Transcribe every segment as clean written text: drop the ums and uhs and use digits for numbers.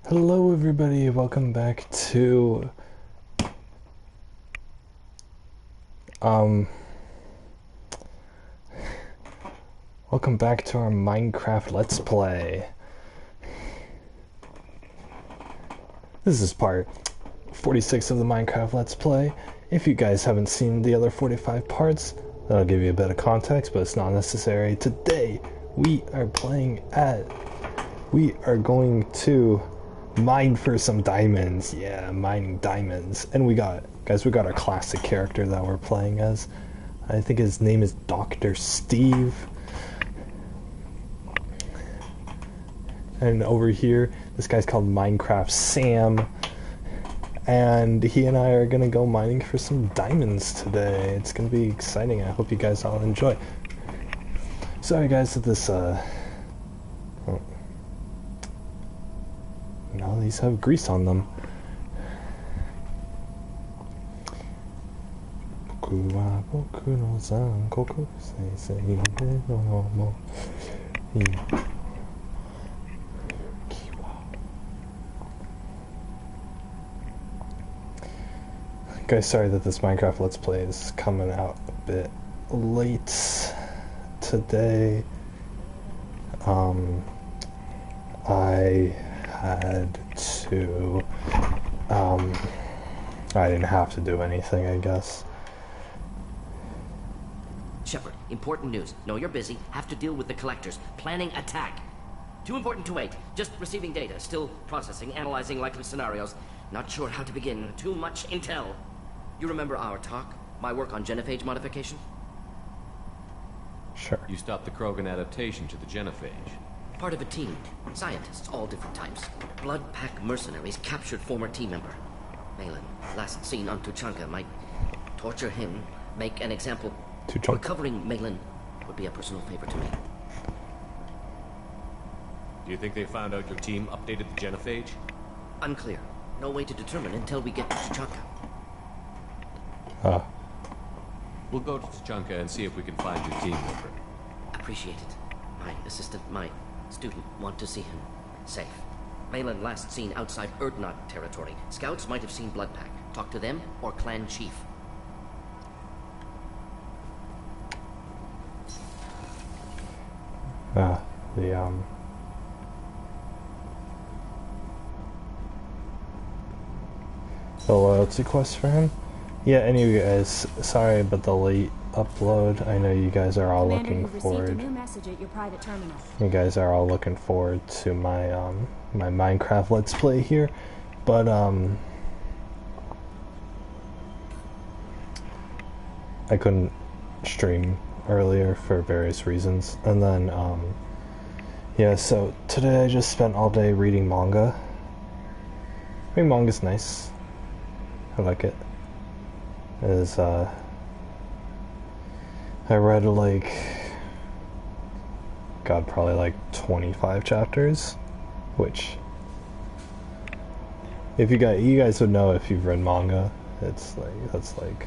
Hello everybody, welcome back to um welcome back to our Minecraft Let's Play. This is part 46 of the Minecraft Let's Play. If you guys haven't seen the other 45 parts, that'll give you a bit of context, but it's not necessary. Today we are going to mine for some diamonds. Yeah, mining diamonds. And we got our classic character that we're playing as. I think his name is Dr. Steve. And over here, this guy's called Minecraft Sam. And he and I are gonna go mining for some diamonds today. It's gonna be exciting. I hope you guys all enjoy. Sorry guys that this no, these have grease on them. Guys, sorry that this Minecraft Let's Play is coming out a bit late today. I had to, I didn't have to do anything, I guess. Shepard, important news. Know you're busy. Have to deal with the collectors. Planning attack. Too important to wait. Just receiving data. Still processing, analyzing likely scenarios. Not sure how to begin. Too much intel. You remember our talk? My work on genophage modification? Sure. You stopped the Krogan adaptation to the genophage. Part of a team. Scientists, all different types. Blood Pack mercenaries captured former team member. Malin, last seen on Tuchanka, might torture him, make an example. Recovering Malin would be a personal favor to me. Do you think they found out your team updated the genophage? Unclear. No way to determine until we get to Tuchanka. We'll go to Tuchanka and see if we can find your team member. Appreciate it. My assistant, my student, want to see him safe. Malin last seen outside Erdnot territory. Scouts might have seen Blood Pack. Talk to them or clan chief. The loyalty quest for him? Yeah, anyway guys, sorry about the late upload. I know you guys are all looking forward. You guys are all looking forward to my my Minecraft Let's Play here, but I couldn't stream earlier for various reasons, and then yeah, so today I just spent all day reading manga. Reading manga's nice. I like it. I read like, God, probably like 25 chapters, which, if you guys would know if you've read manga, it's like,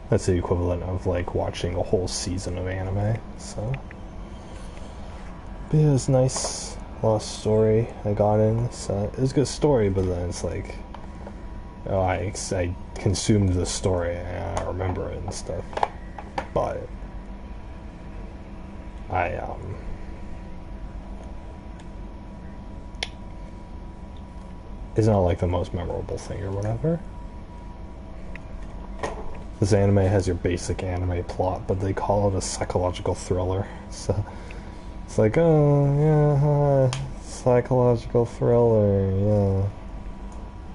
that's the equivalent of like watching a whole season of anime, so. But yeah, it was nice, lost story I got in, so it was a good story, but then it's like, oh, I consumed the story and I remember it and stuff, but it's not like the most memorable thing or whatever. This anime has your basic anime plot, but they call it a psychological thriller, so it's like, oh yeah, psychological thriller, yeah.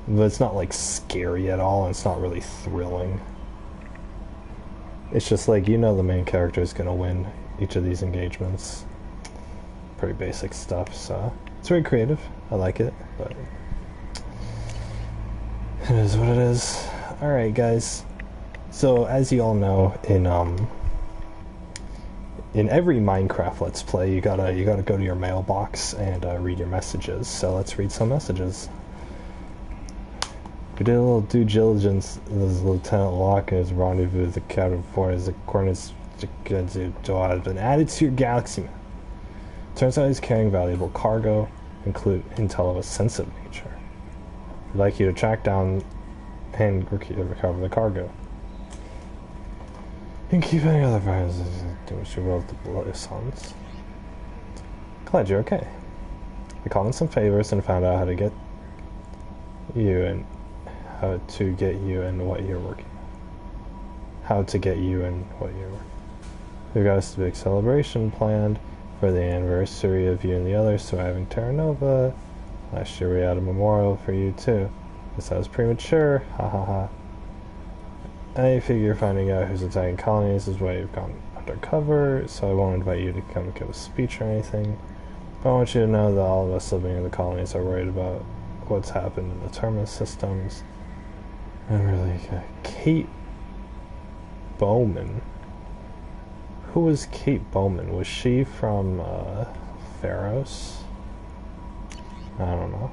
But it's not like scary at all, and it's not really thrilling. It's just like, you know, the main character is gonna win each of these engagements. Pretty basic stuff, so it's very creative. I like it, but it is what it is. Alright guys, so as you all know, in every Minecraft Let's Play, you gotta go to your mailbox and read your messages. So let's read some messages. We did a little due diligence. This is Lieutenant Locke and his rendezvous with the Captain for his coordinates has been added to your galaxy map. Turns out he's carrying valuable cargo, include intel of a sensitive nature. I'd like you to track down and recover the cargo. And keep any other violence which you will to bloody sons. Glad you're okay. I called in some favors and found out how to get you and what you're working on. How to get you and what you're working on. We've got a big celebration planned for the anniversary of you and the others surviving Terra Nova. Last year we had a memorial for you too. Guess I was premature. Ha ha ha. I figure finding out who's attacking colonies is why you've gone undercover, so I won't invite you to come give a speech or anything. But I want you to know that all of us living in the colonies are worried about what's happened in the terminus systems. And really, Kate Bowman. Who was Kate Bowman? Was she from Pharos? I don't know.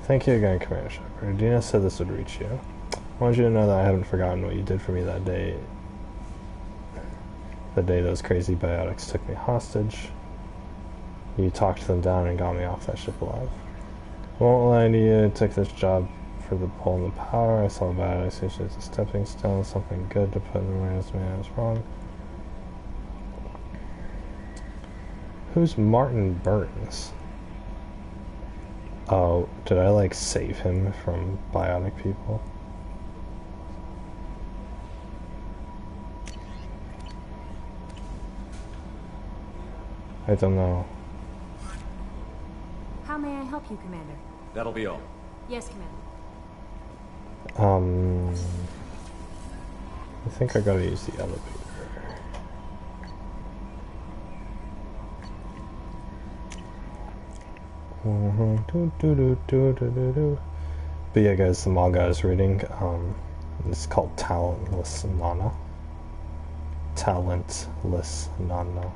Thank you again, Commander Shepard. Dina said this would reach you. I want you to know that I haven't forgotten what you did for me that day. The day those crazy biotics took me hostage. You talked them down and got me off that ship alive. Won't lie to you, I took this job for the pull and the power. I saw biotics as a stepping stone, something good to put in my resume. I was wrong. Who's Martin Burns? Oh, did I like save him from biotic people? I don't know. How may I help you, Commander? That'll be all. Yes, Commander. I think I gotta use the elevator. But yeah, guys, the manga I was reading, it's called Talentless Nana. Talentless Nana.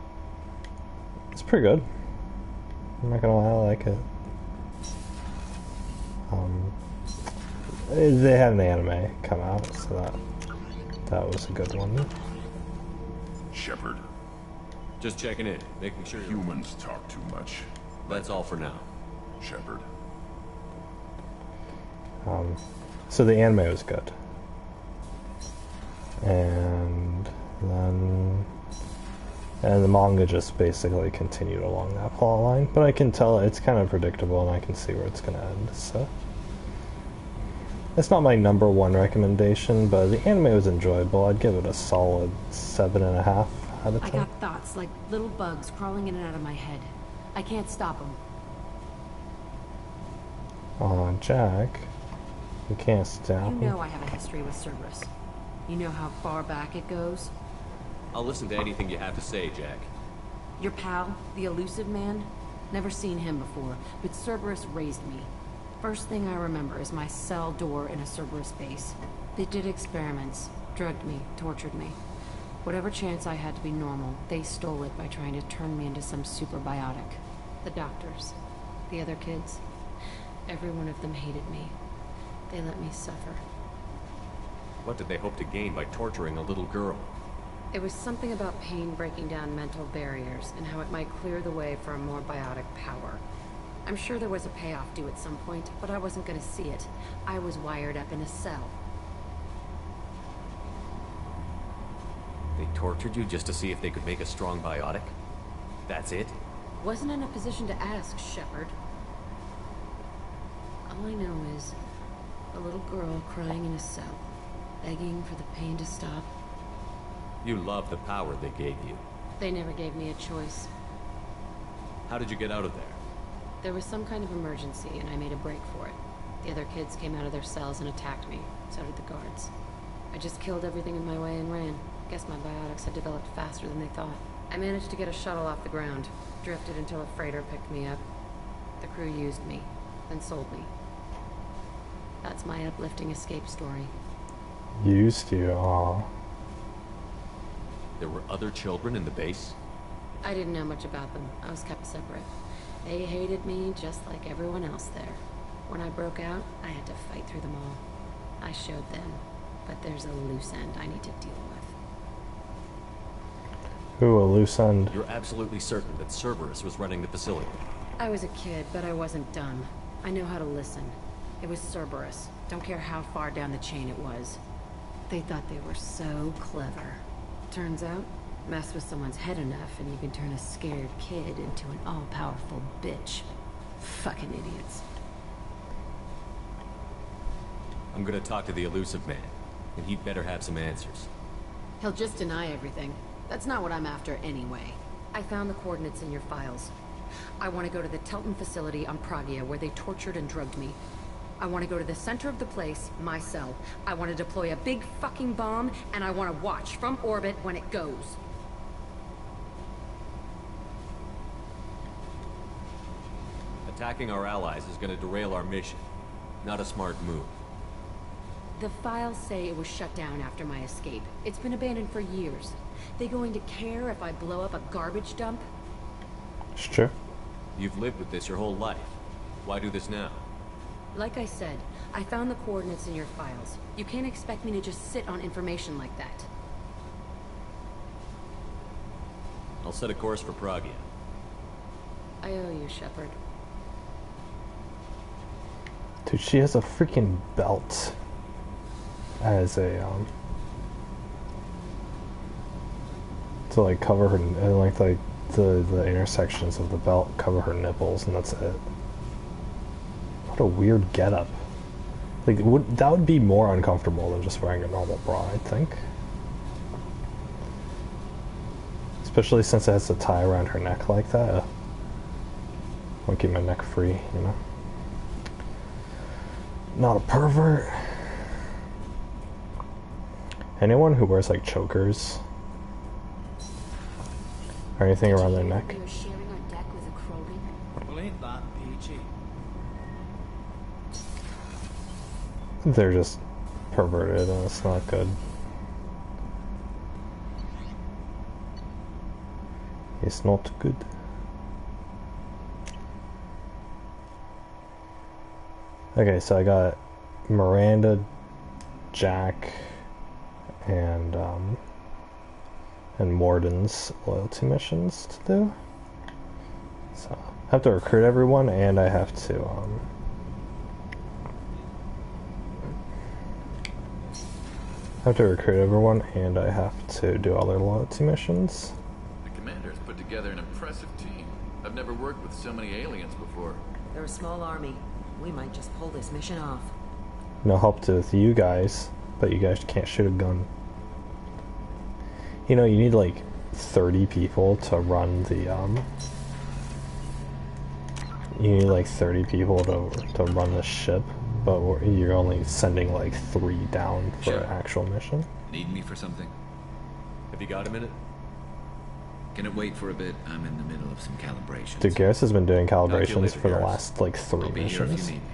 It's pretty good. I'm not gonna lie, I like it. They had an anime come out, so that was a good one. Shepard, Just checking in, making sure you're... humans talk too much. That's all for now. Shepard. So the anime was good. And the manga just basically continued along that plot line. But I can tell it's kind of predictable and I can see where it's going to end, so... It's not my #1 recommendation, but the anime was enjoyable. I'd give it a solid 7.5 out of 10. I got thoughts like little bugs crawling in and out of my head. I can't stop them. Aw, Jack. You can't stop You me. know I have a history with Cerberus. You know how far back it goes? I'll listen to anything you have to say, Jack. Your pal, the elusive man? Never seen him before, but Cerberus raised me. First thing I remember is my cell door in a Cerberus base. They did experiments, drugged me, tortured me. Whatever chance I had to be normal, they stole it by trying to turn me into some super biotic. The doctors, the other kids, every one of them hated me. They let me suffer. What did they hope to gain by torturing a little girl? It was something about pain breaking down mental barriers and how it might clear the way for a more biotic power. I'm sure there was a payoff due at some point, but I wasn't going to see it. I was wired up in a cell. They tortured you just to see if they could make a strong biotic? That's it? Wasn't in a position to ask, Shepard. All I know is a little girl crying in a cell, begging for the pain to stop. You love the power they gave you. They never gave me a choice. How did you get out of there? There was some kind of emergency, and I made a break for it. The other kids came out of their cells and attacked me. So did the guards. I just killed everything in my way and ran. Guess my biotics had developed faster than they thought. I managed to get a shuttle off the ground. Drifted until a freighter picked me up. The crew used me, then sold me. That's my uplifting escape story. Used you, aw. There were other children in the base? I didn't know much about them. I was kept separate. They hated me just like everyone else there. When I broke out, I had to fight through them all. I showed them, but there's a loose end I need to deal with. Ooh, a loose end. You're absolutely certain that Cerberus was running the facility? I was a kid, but I wasn't dumb. I know how to listen. It was Cerberus. Don't care how far down the chain it was. They thought they were so clever. Turns out, mess with someone's head enough and you can turn a scared kid into an all-powerful bitch. Fucking idiots. I'm gonna talk to the elusive man, and he'd better have some answers. He'll just deny everything. That's not what I'm after anyway. I found the coordinates in your files. I want to go to the Telton facility on Pragia where they tortured and drugged me. I want to go to the center of the place, my cell. I want to deploy a big fucking bomb, and I want to watch from orbit when it goes. Attacking our allies is gonna derail our mission. Not a smart move. The files say it was shut down after my escape. It's been abandoned for years. They going to care if I blow up a garbage dump? It's true. You've lived with this your whole life. Why do this now? Like I said, I found the coordinates in your files. You can't expect me to just sit on information like that. I'll set a course for Pragia. I owe you, Shepard. Dude, she has a freaking belt as a to like cover her, and like the intersections of the belt cover her nipples, and that's it. What a weird getup. Like, that would be more uncomfortable than just wearing a normal bra, I think. Especially since it has to tie around her neck like that. I want to keep my neck free, you know. Not a pervert. Anyone who wears like chokers or anything around their neck. You're sharing our deck with a Krogan? Well, ain't that peachy? They're just perverted and it's not good. It's not good. Okay, so I got Miranda, Jack, and Morden's loyalty missions to do. So I have to recruit everyone, and I have to recruit everyone, and I have to do other loyalty missions. The commander's put together an impressive team. I've never worked with so many aliens before. They're a small army. We might just pull this mission off. No help to with you guys, but you guys can't shoot a gun. You know, you need like 30 people to run the you need like 30 people to run the ship, but you're only sending like 3 down for an actual mission. Need me for something? Have you got a minute? Can it wait for a bit? I'm in the middle of some calibrations. Dude, Garrus has been doing calibrations later, for the Garrus. last like 3 I'll be here if missions. you need me.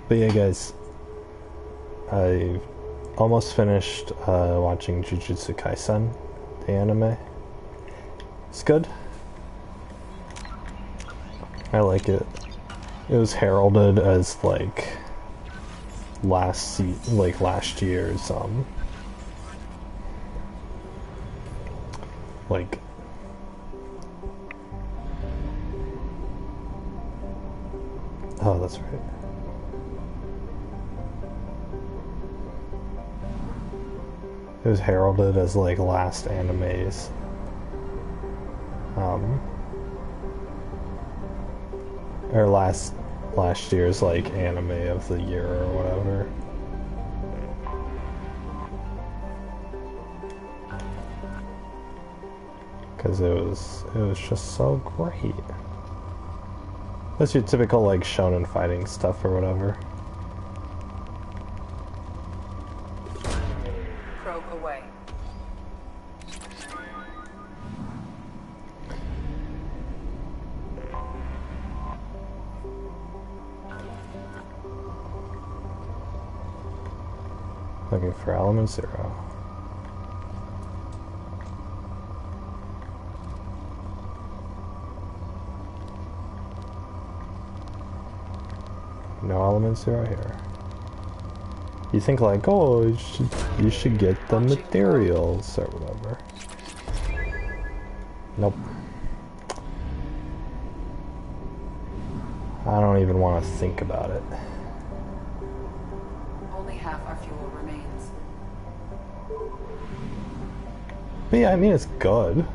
But yeah, guys, I almost finished watching Jujutsu Kaisen, the anime. It's good. I like it. It was heralded as like last year's like oh, that's right. It was heralded as like last animes or last year's like anime of the year or whatever. Because it was just so great. That's your typical like shonen fighting stuff or whatever. Probe away. Looking for element 0. No elements are here. You think like, oh, you should get the materials or whatever. Nope. I don't even want to think about it. Only half our fuel remains. But yeah, I mean, it's good.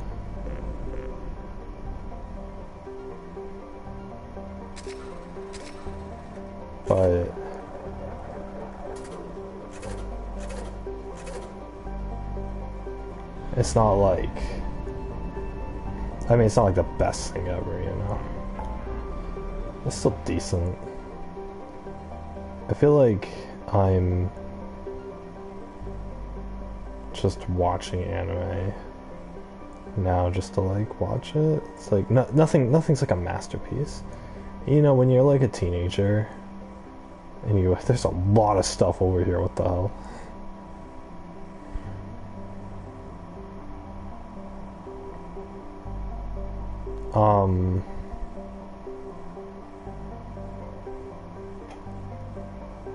But it's not like, I mean, it's not like the best thing ever, you know? It's still decent. I feel like I'm just watching anime now just to like watch it. It's like nothing's like a masterpiece. You know, when you're like a teenager and you there's a lot of stuff over here, what the hell?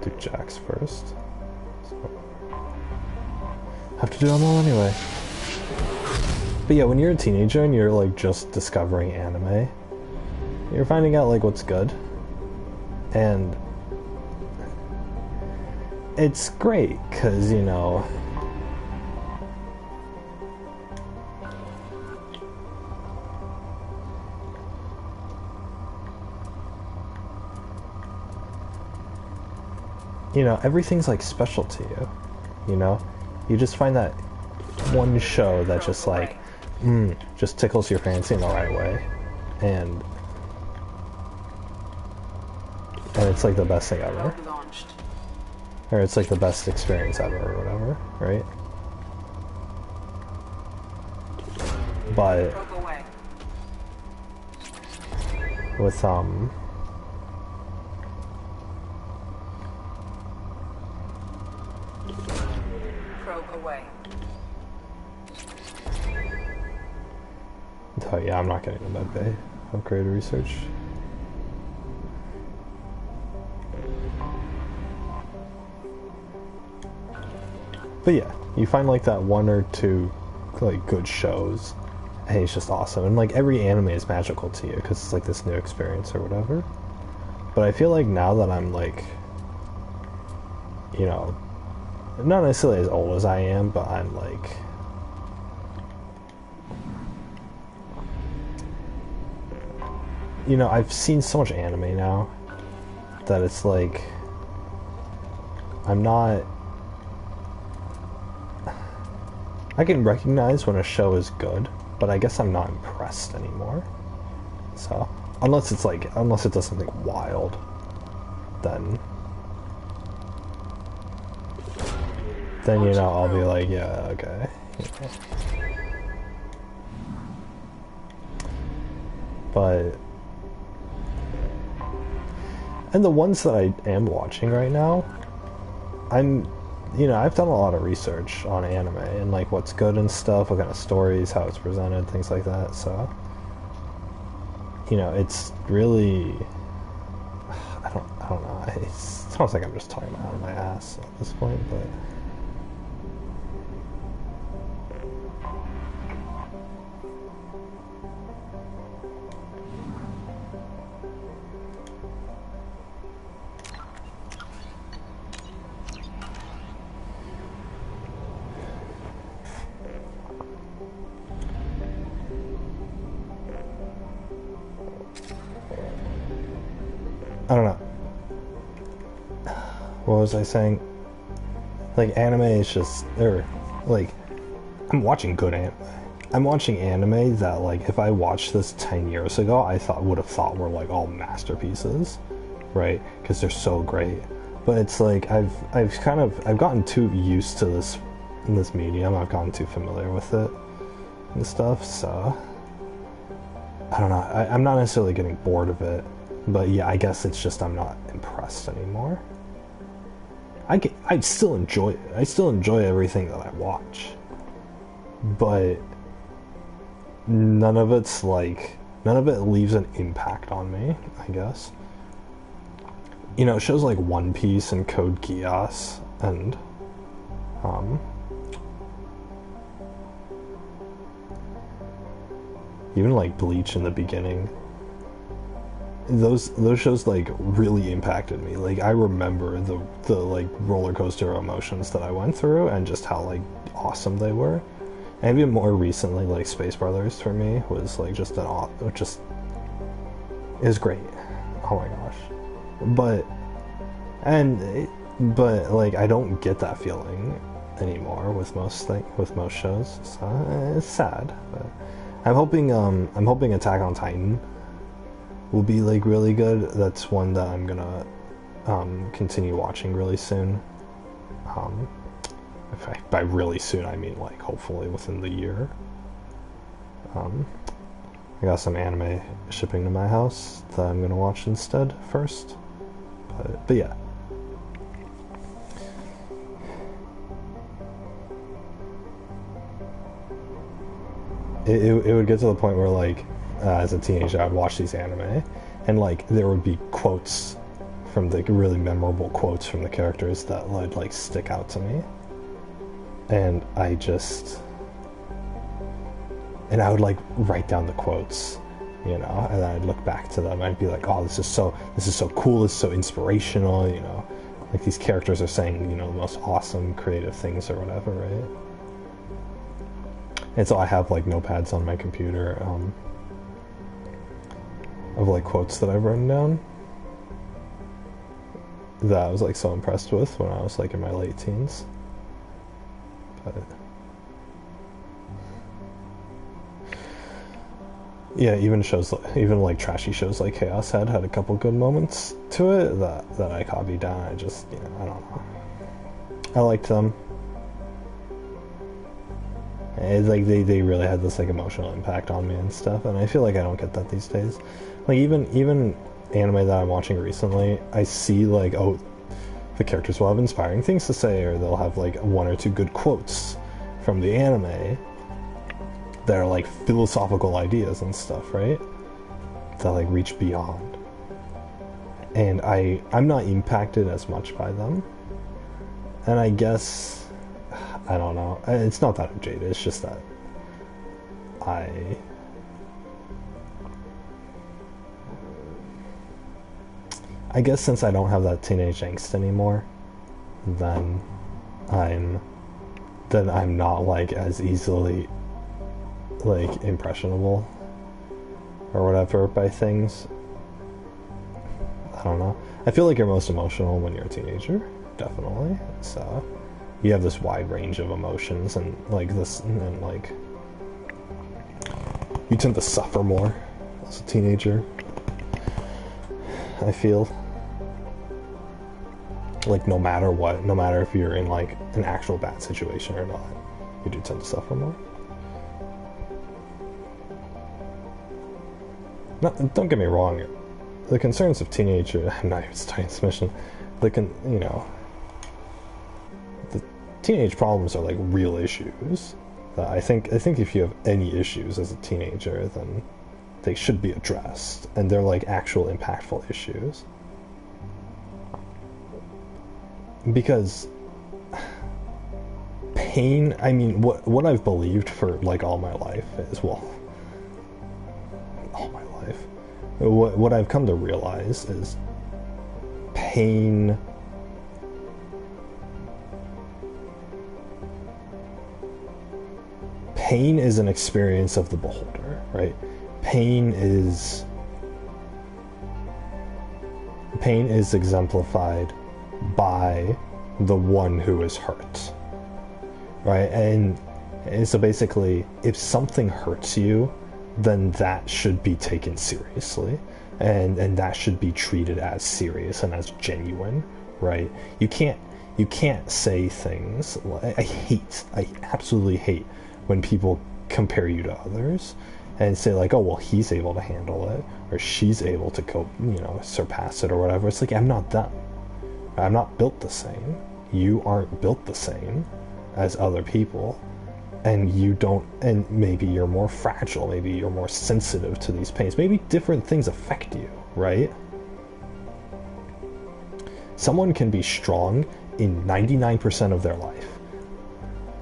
Do Jax first. So, have to do them all anyway. But yeah, when you're a teenager and you're like just discovering anime, you're finding out like what's good. And it's great, cause you know, everything's like special to you, you know? You just find that one show that just like, just tickles your fancy in the right way. And it's like the best thing ever. Or it's like the best experience ever or whatever, right? But with oh yeah, I'm not getting a med bay. Upgrade research. But yeah, you find like that one or two like good shows, and it's just awesome. And like every anime is magical to you because it's like this new experience or whatever. But I feel like now that I'm like, you know, not necessarily as old as I am, but I'm like, you know, I've seen so much anime now that it's like I'm not. I can recognize when a show is good, but I guess I'm not impressed anymore. So, unless it does something wild, then you know, I'll be like, yeah, okay. But, and the ones that I am watching right now, I've done a lot of research on anime and like what's good and stuff, what kind of stories, how it's presented, things like that. So, you know, it's really, I don't know. It sounds like I'm just talking out of my ass at this point, but. I don't know. What was I saying? Like, anime is just, like, I'm watching good anime. I'm watching anime that, like, if I watched this 10 years ago, would have thought were, like, all masterpieces, right? Because they're so great. But it's like, I've gotten too used to this medium. I've gotten too familiar with it and stuff, so I don't know. I'm not necessarily getting bored of it. But yeah, I guess it's just I'm not impressed anymore. I still enjoy it. I still enjoy everything that I watch. But none of it leaves an impact on me, I guess. you know, shows like One Piece and Code Geass and even like Bleach in the beginning, those shows like really impacted me. Like I remember the like roller coaster emotions that I went through and just how like awesome they were. And even more recently, like Space Brothers for me was like just it was great. Oh my gosh. But like I don't get that feeling anymore with most shows. So it's sad. But I'm hoping Attack on Titan will be like really good. That's one that I'm gonna continue watching really soon. By really soon I mean like hopefully within the year. I got some anime shipping to my house that I'm gonna watch instead first. But yeah. It would get to the point where like as a teenager I'd watch these anime and like there would be quotes from the really memorable quotes from the characters that would like stick out to me. And I would like write down the quotes, you know, and I'd look back to them. I'd be like, oh, this is so cool. This is so inspirational, you know, like these characters are saying, you know, the most awesome creative things or whatever, right? And so I have like notepads on my computer of like quotes that I've written down that I was like so impressed with when I was like in my late teens. But yeah, even like trashy shows like Chaos had a couple good moments to it that I copied down. I just, you know, I don't know. I liked them. It's like they really had this like emotional impact on me and stuff, and I feel like I don't get that these days. Like even anime that I'm watching recently, I see like, oh, the characters will have inspiring things to say, or they'll have like one or two good quotes from the anime that are like philosophical ideas and stuff, right? That like reach beyond. And I'm not impacted as much by them. And I guess, I don't know, it's not that I'm jaded, it's just that I guess since I don't have that teenage angst anymore, then I'm not like as easily like impressionable or whatever by things. I don't know. I feel like you're most emotional when you're a teenager, definitely. So you have this wide range of emotions and like this, and like you tend to suffer more as a teenager, I feel. Like no matter what, no matter if you're in like an actual bad situation or not, you do tend to suffer more. Don't get me wrong, the concerns of teenager, I'm not even starting this mission, you know, the teenage problems are like real issues. I think if you have any issues as a teenager, then they should be addressed, and they're like actual impactful issues. Because pain, I mean, what I've believed for like all my life is, well, all my life, what I've come to realize is pain is an experience of the beholder, right? Pain is exemplified by the one who is hurt, right? And so basically, if something hurts you, then that should be taken seriously, and that should be treated as serious and as genuine, right? You can't say things like, I absolutely hate when people compare you to others and say like, oh well, he's able to handle it, or she's able to cope, you know, surpass it or whatever. It's like, I'm not them. I'm not built the same. You aren't built the same as other people, and you don't, and maybe you're more fragile, maybe you're more sensitive to these pains, maybe different things affect you, right? Someone can be strong in 99% of their life,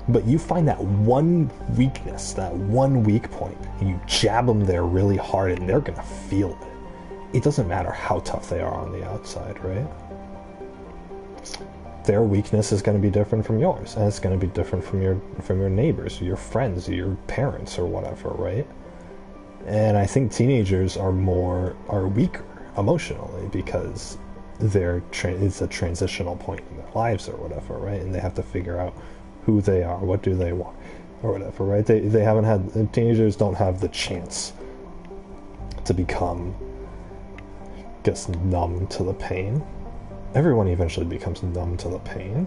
but you find that one weakness, that one weak point, and you jab them there really hard, and they're gonna feel it. It doesn't matter how tough they are on the outside, right? Their weakness is going to be different from yours, and it's going to be different from your neighbors, your friends, your parents, or whatever, right? And I think teenagers are weaker emotionally because it's a transitional point in their lives or whatever, right? And they have to figure out who they are, what do they want, or whatever, right? Teenagers don't have the chance to become, I guess, numb to the pain. Everyone eventually becomes numb to the pain.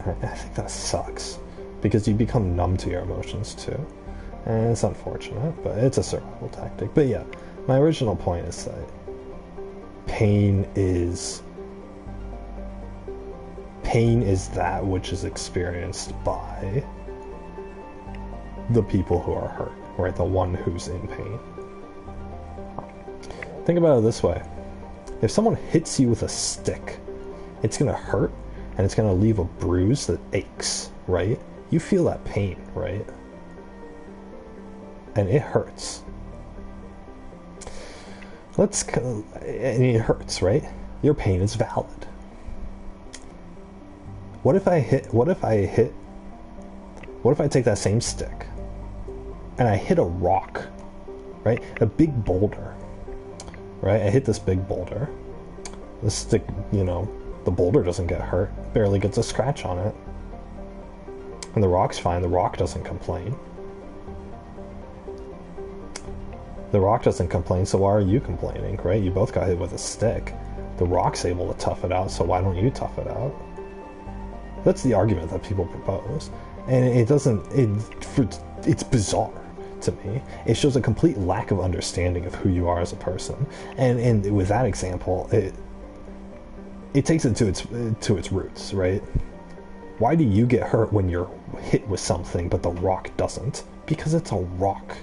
I think that sucks, because you become numb to your emotions too. And it's unfortunate, but it's a survival tactic. But yeah, my original point is that pain is that which is experienced by the people who are hurt, right? The one who's in pain. Think about it this way. If someone hits you with a stick, it's going to hurt, and it's going to leave a bruise that aches, right? You feel that pain, right? And it hurts. And it hurts, right? Your pain is valid. What if I take that same stick and I hit a rock, right? A big boulder, right? I hit this big boulder. The stick, the boulder doesn't get hurt, barely gets a scratch on it. And the rock's fine, the rock doesn't complain. The rock doesn't complain, so why are you complaining, right? You both got hit with a stick. The rock's able to tough it out, so why don't you tough it out? That's the argument that people propose. And it's bizarre to me. It shows a complete lack of understanding of who you are as a person. And with that example, it takes it to its roots, right? Why do you get hurt when you're hit with something but the rock doesn't? Because it's a rock.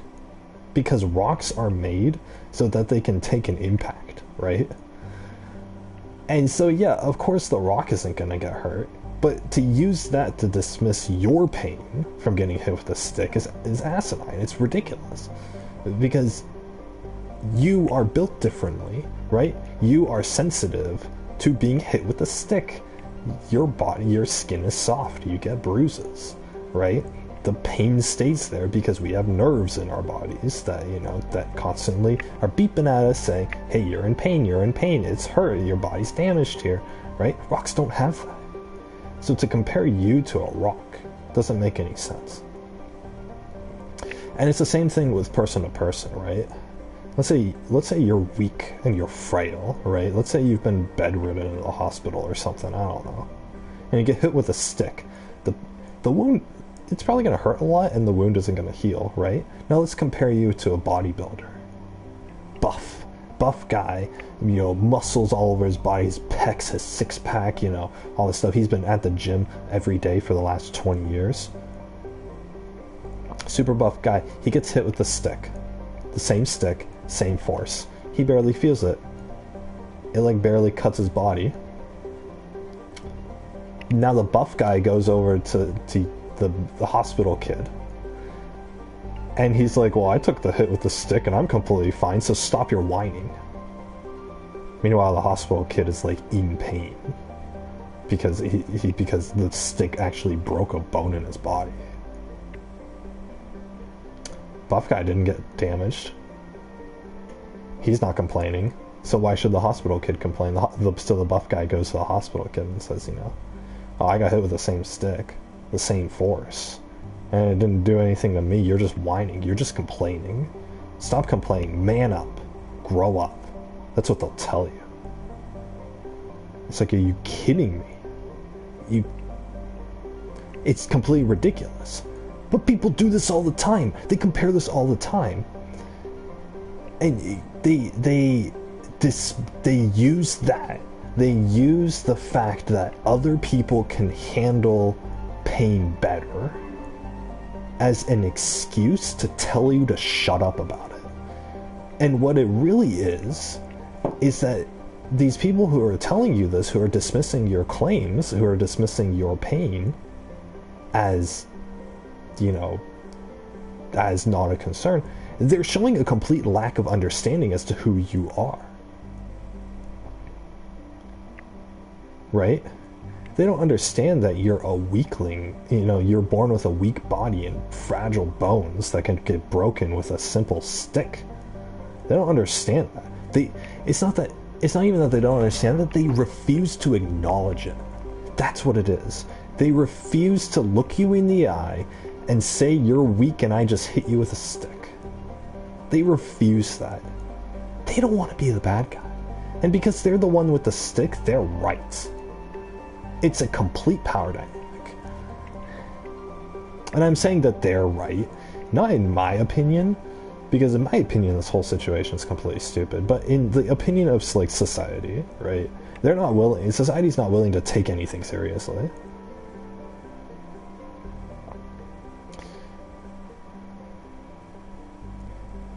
Because rocks are made so that they can take an impact, right? And so yeah, of course the rock isn't going to get hurt, but to use that to dismiss your pain from getting hit with a stick is asinine. It's ridiculous. Because you are built differently, right? You are sensitive to being hit with a stick. Your skin is soft. You get bruises, right? The pain stays there because we have nerves in our bodies that, that constantly are beeping at us saying, hey, you're in pain, it's hurt, your body's damaged here, right? Rocks don't have that. So to compare you to a rock doesn't make any sense. And it's the same thing with person to person, right? Let's say you're weak and you're frail, right? Let's say you've been bedridden in a hospital or something, I don't know. And you get hit with a stick. The wound, it's probably going to hurt a lot and the wound isn't going to heal, right? Now let's compare you to a bodybuilder. Buff guy, muscles all over his body, his pecs, his six-pack, all this stuff. He's been at the gym every day for the last 20 years. Super buff guy, he gets hit with the stick. The same stick, same force. He barely feels it. It barely cuts his body. Now the buff guy goes over to the hospital kid. And he's like, well, I took the hit with the stick and I'm completely fine, so stop your whining. Meanwhile, the hospital kid is in pain because because the stick actually broke a bone in his body. Buff guy didn't get damaged. He's not complaining. So why should the hospital kid complain? So the buff guy goes to the hospital kid and says, oh, I got hit with the same stick, the same force. And it didn't do anything to me. You're just whining. You're just complaining. Stop complaining. Man up. Grow up. That's what they'll tell you. It's like, are you kidding me? It's completely ridiculous. But people do this all the time. They compare this all the time. And they use that. They use the fact that other people can handle pain better as an excuse to tell you to shut up about it. And what it really is that these people who are telling you this, who are dismissing your claims, who are dismissing your pain as, you know, as not a concern, they're showing a complete lack of understanding as to who you are. Right? They don't understand that you're a weakling. You know, you're born with a weak body and fragile bones that can get broken with a simple stick. They don't understand that. It's not even that they don't understand that, they refuse to acknowledge it. That's what it is. They refuse to look you in the eye and say you're weak and I just hit you with a stick. They refuse that. They don't want to be the bad guy. And because they're the one with the stick, they're right. It's a complete power dynamic. And I'm saying that they're right, not in my opinion, because in my opinion this whole situation is completely stupid, but in the opinion of, like, society, right? They're not willing, society's not willing to take anything seriously.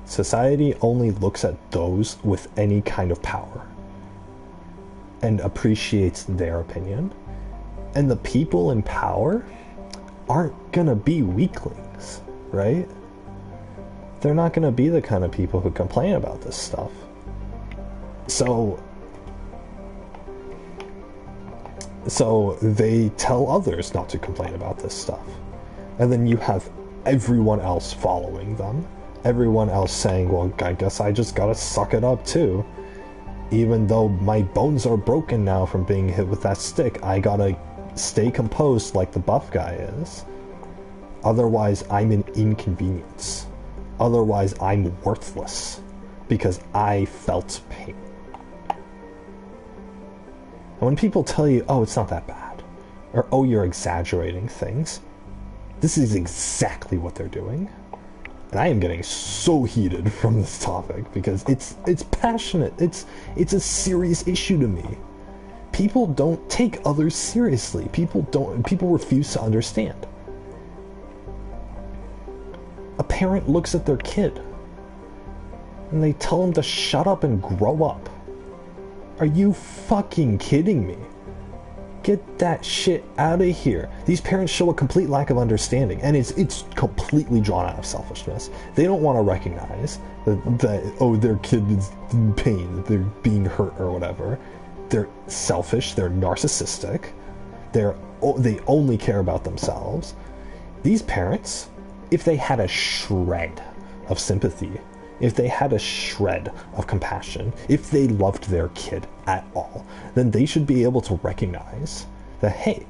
Society only looks at those with any kind of power and appreciates their opinion. And the people in power aren't gonna be weaklings, right? They're not gonna be the kind of people who complain about this stuff. So they tell others not to complain about this stuff. And then you have everyone else following them. Everyone else saying, well, I guess I just gotta suck it up too. Even though my bones are broken now from being hit with that stick, I gotta stay composed like the buff guy is. Otherwise, I'm an inconvenience. Otherwise, I'm worthless because I felt pain. And when people tell you, oh, it's not that bad, or oh, you're exaggerating things, this is exactly what they're doing. And I am getting so heated from this topic because it's passionate. It's a serious issue to me. People don't take others seriously. People refuse to understand. A parent looks at their kid and they tell them to shut up and grow up. Are you fucking kidding me? Get that shit out of here. These parents show a complete lack of understanding, and it's completely drawn out of selfishness. They don't want to recognize that oh, their kid is in pain, that they're being hurt or whatever. They're selfish, they're narcissistic, they only care about themselves. These parents, if they had a shred of sympathy, if they had a shred of compassion, if they loved their kid at all, then they should be able to recognize that, hey,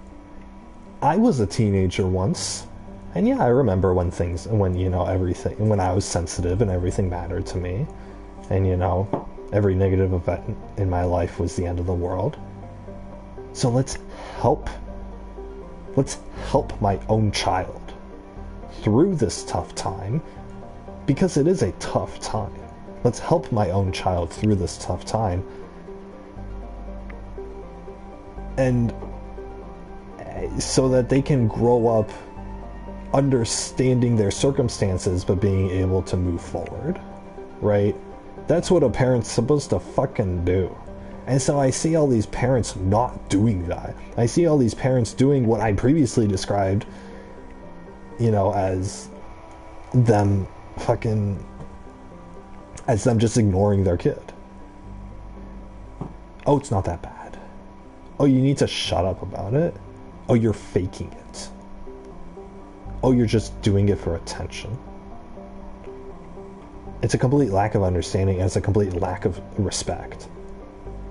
I was a teenager once, and yeah, I remember when you know, everything, when I was sensitive and everything mattered to me, and you know, every negative event in my life was the end of the world. So let's help my own child through this tough time, because it is a tough time. Let's help my own child through this tough time. And so that they can grow up understanding their circumstances but being able to move forward, right? That's what a parent's supposed to fucking do. And so I see all these parents not doing that. I see all these parents doing what I previously described, you know, as them just ignoring their kid. Oh, it's not that bad. Oh, you need to shut up about it. Oh, you're faking it. Oh, you're just doing it for attention. It's a complete lack of understanding, and it's a complete lack of respect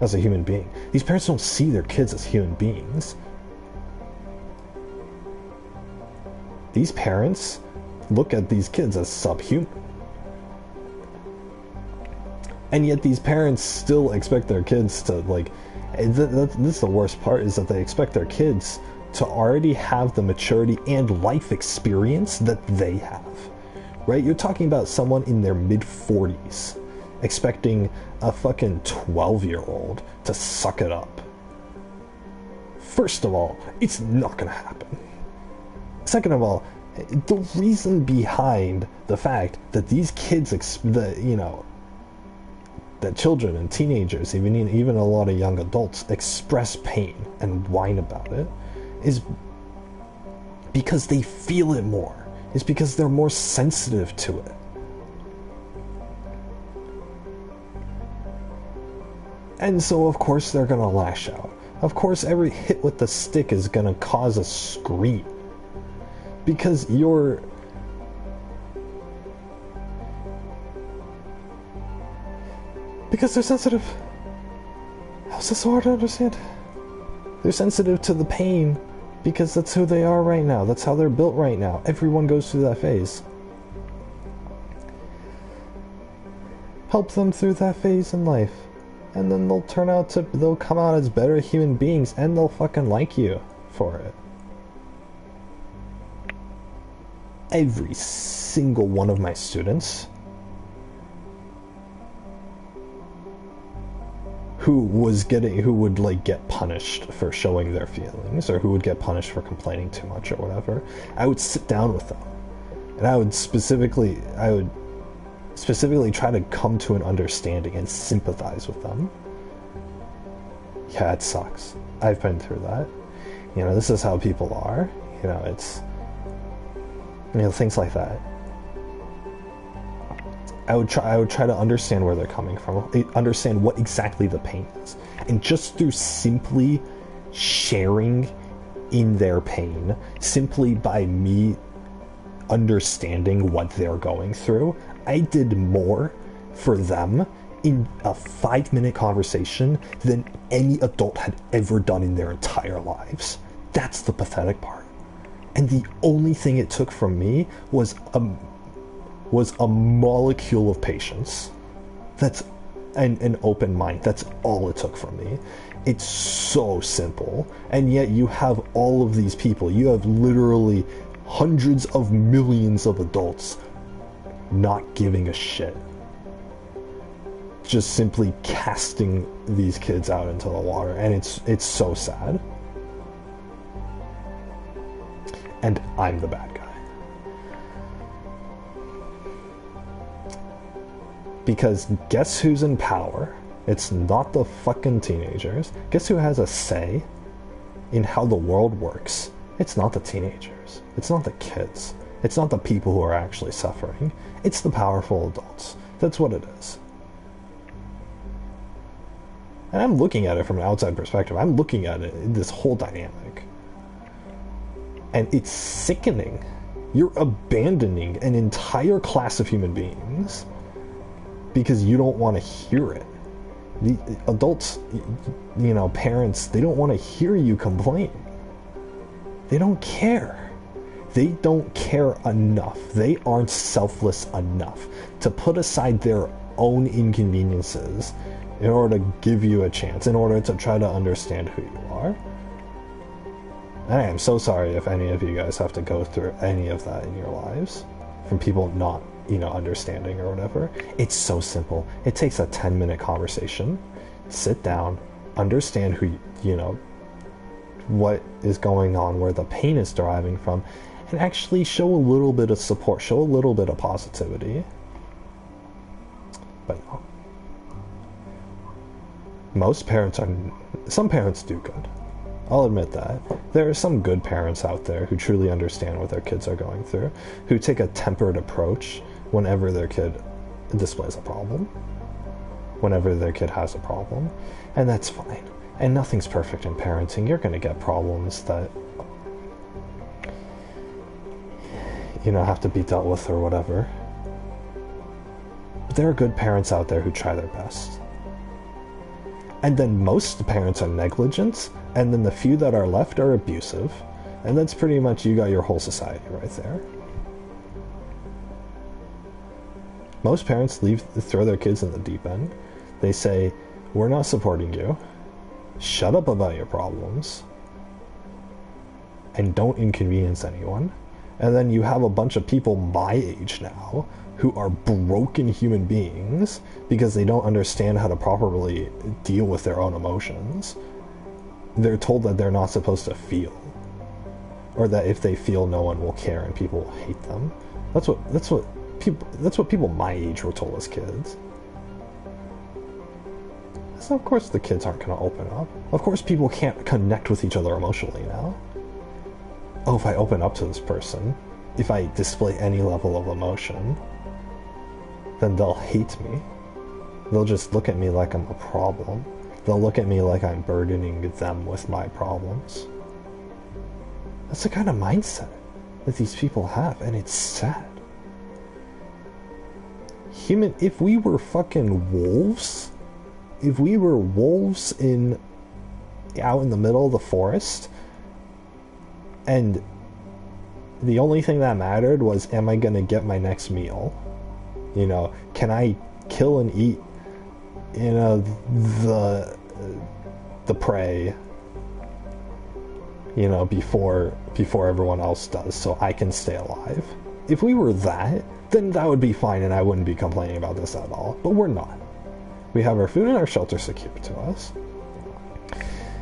as a human being. These parents don't see their kids as human beings. These parents look at these kids as subhuman. And yet these parents still expect their kids to, like, this is the worst part, is that they expect their kids to already have the maturity and life experience that they have. Right? You're talking about someone in their mid-40s expecting a fucking 12-year-old to suck it up. First of all, it's not gonna happen. Second of all, the reason behind the fact that these kids, that that children and teenagers, even a lot of young adults, express pain and whine about it is because they feel it more. It's because they're more sensitive to it. And so, of course, they're gonna lash out. Of course, every hit with the stick is gonna cause a scream. Because they're sensitive. How's this so hard to understand? They're sensitive to the pain because that's who they are right now. That's how they're built right now. Everyone goes through that phase. Help them through that phase in life. And then they'll come out as better human beings and they'll fucking like you for it. Every single one of my students who would like get punished for showing their feelings, or who would get punished for complaining too much or whatever, I would sit down with them and I would specifically try to come to an understanding and sympathize with them. Yeah, it sucks. I've been through that. This is how people are. It's things like that. I would try to understand where they're coming from, understand what exactly the pain is. And just through simply sharing in their pain, simply by me understanding what they're going through, I did more for them in a 5-minute conversation than any adult had ever done in their entire lives. That's the pathetic part. And the only thing it took from me was a molecule of patience. That's an open mind. That's all it took from me. It's so simple. And yet you have all of these people. You have literally hundreds of millions of adults not giving a shit. Just simply casting these kids out into the water. And it's so sad. And I'm the bad guy. Because guess who's in power? It's not the fucking teenagers. Guess who has a say in how the world works? It's not the teenagers. It's not the kids. It's not the people who are actually suffering. It's the powerful adults. That's what it is. And I'm looking at it from an outside perspective. I'm looking at it in this whole dynamic. And it's sickening. You're abandoning an entire class of human beings because you don't want to hear it. The adults, parents, they don't want to hear you complain. They don't care. They don't care enough. They aren't selfless enough to put aside their own inconveniences in order to give you a chance, in order to try to understand who you are. And I am so sorry if any of you guys have to go through any of that in your lives, from people not, understanding or whatever. It's so simple. It takes a 10-minute conversation. Sit down, understand who, what is going on, where the pain is deriving from, and actually show a little bit of support, show a little bit of positivity. But no. Some parents do good. I'll admit that. There are some good parents out there who truly understand what their kids are going through, who take a tempered approach whenever their kid displays a problem, whenever their kid has a problem, and that's fine. And nothing's perfect in parenting. You're going to get problems that, have to be dealt with or whatever. But there are good parents out there who try their best. And then most parents are negligent, and then the few that are left are abusive, and that's pretty much, you got your whole society right there. Most parents throw their kids in the deep end. They say, we're not supporting you, shut up about your problems, and don't inconvenience anyone. And then you have a bunch of people my age now who are broken human beings because they don't understand how to properly deal with their own emotions. They're told that they're not supposed to feel, or that if they feel, no one will care and people will hate them. That's what people my age were told as kids. So of course the kids aren't going to open up. Of course people can't connect with each other emotionally now. Oh, if I open up to this person, if I display any level of emotion, then they'll hate me. They'll just look at me like I'm a problem. They'll look at me like I'm burdening them with my problems. That's the kind of mindset that these people have, and it's sad. If we were fucking wolves, if we were wolves out in the middle of the forest, and the only thing that mattered was, am I gonna get my next meal? You know, can I kill and eat, you know, the prey, you know, before everyone else does, so I can stay alive? If we were that, then that would be fine and I wouldn't be complaining about this at all. But we're not. We have our food and our shelter secured to us.